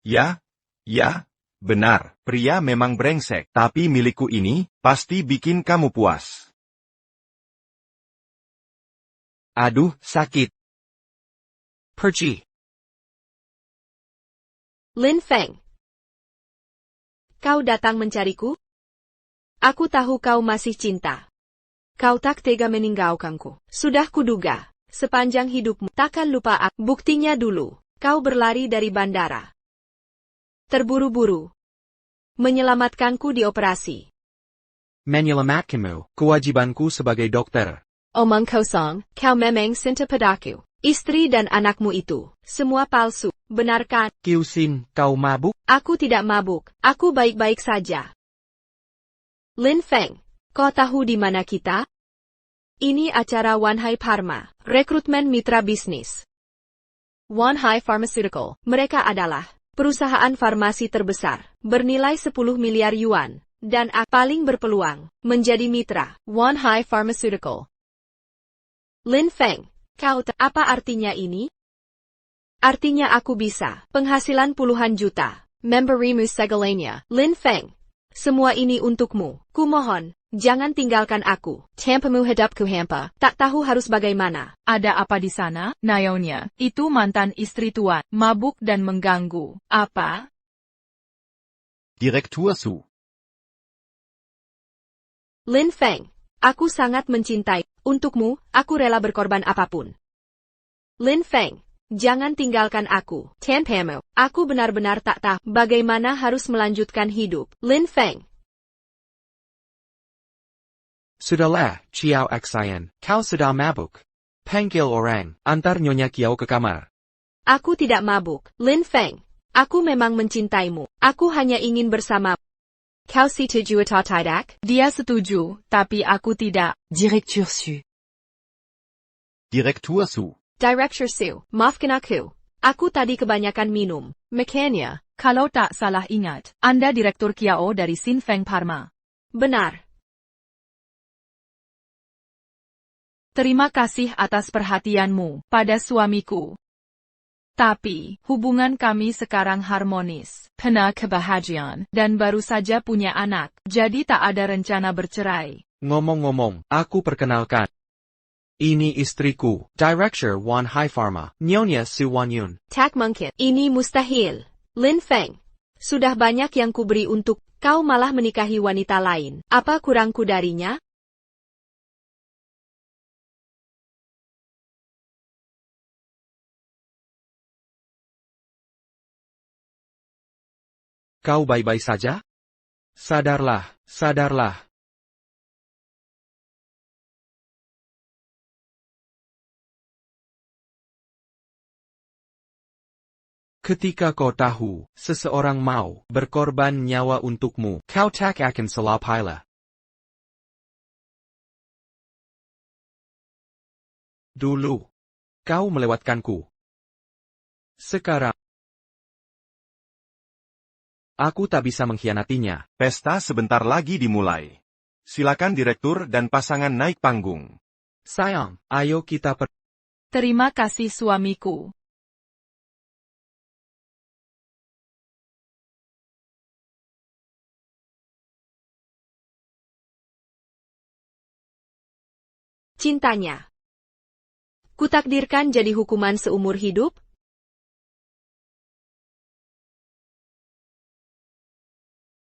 Speaker 5: Ya, benar. Pria memang brengsek, tapi milikku ini pasti bikin kamu puas. Aduh, sakit. Pergi.
Speaker 4: Lin Feng. Kau datang mencariku? Aku tahu kau masih cinta. Kau tak tega meninggalkanku. Sudah kuduga, sepanjang hidupmu takkan lupa aku. Buktinya dulu, kau berlari dari bandara. Terburu-buru. Menyelamatkanku di operasi.
Speaker 1: Menyelamatkanmu, kewajibanku sebagai dokter.
Speaker 4: Omong kosong, kau memang cinta padaku. Istri dan anakmu itu, semua palsu, benarkan?
Speaker 1: Kiusin, kau mabuk?
Speaker 4: Aku tidak mabuk, aku baik-baik saja. Lin Feng, kau tahu di mana kita? Ini acara Wanhai Pharma, rekrutmen mitra bisnis. Wanhai Pharmaceutical, mereka adalah perusahaan farmasi terbesar, bernilai 10 miliar yuan, dan paling berpeluang menjadi mitra
Speaker 7: Wanhai Pharmaceutical.
Speaker 4: Lin Feng. Apa artinya ini? Artinya aku bisa. Penghasilan puluhan juta.
Speaker 7: Memberimu segalanya.
Speaker 4: Lin Feng. Semua ini untukmu. Kumohon, jangan tinggalkan aku.
Speaker 7: Tampamu hidupku hampa.
Speaker 4: Tak tahu harus bagaimana.
Speaker 7: Ada apa di sana? Nyonya, itu mantan istri tuan, mabuk dan mengganggu. Apa?
Speaker 2: Direktur Su.
Speaker 4: Lin Feng. Aku sangat mencintai. Untukmu, aku rela berkorban apapun. Lin Feng. Jangan tinggalkan aku.
Speaker 7: Tampamu.
Speaker 4: Aku benar-benar tak tahu bagaimana harus melanjutkan hidup. Lin Feng.
Speaker 1: Sudahlah, Chiao Xayan, kau sudah mabuk. Panggil orang, antar Nyonya Kiao ke kamar.
Speaker 4: Aku tidak mabuk. Lin Feng. Aku memang mencintaimu. Aku hanya ingin bersama.
Speaker 7: Kau setuju atau tidak? Dia setuju, tapi aku tidak.
Speaker 6: Direktur Su.
Speaker 2: Direktur Su.
Speaker 4: Director Su, maafkan aku. Aku tadi kebanyakan minum.
Speaker 7: Makanya, kalau tak salah ingat, Anda Direktur Kiao dari Sinfeng Pharma.
Speaker 4: Benar.
Speaker 7: Terima kasih atas perhatianmu pada suamiku. Tapi, hubungan kami sekarang harmonis, penuh kebahagiaan, dan baru saja punya anak, jadi tak ada rencana bercerai.
Speaker 1: Ngomong-ngomong, aku perkenalkan. Ini istriku, Director Wanhai Pharma, Nyonya Su Wanyun.
Speaker 4: Tak mungkin. Ini mustahil. Lin Feng. Sudah banyak yang kuberi untuk kau malah menikahi wanita lain. Apa kurangku darinya?
Speaker 1: Kau baik-baik saja? Sadarlah, sadarlah. Ketika kau tahu, seseorang mau berkorban nyawa untukmu, kau tak akan salah pilih. Dulu, kau melewatkanku. Sekarang, aku tak bisa mengkhianatinya.
Speaker 5: Pesta sebentar lagi dimulai. Silakan direktur dan pasangan naik panggung.
Speaker 1: Sayang, ayo kita
Speaker 7: Terima kasih suamiku.
Speaker 4: Cintanya. Kutakdirkan jadi hukuman seumur hidup,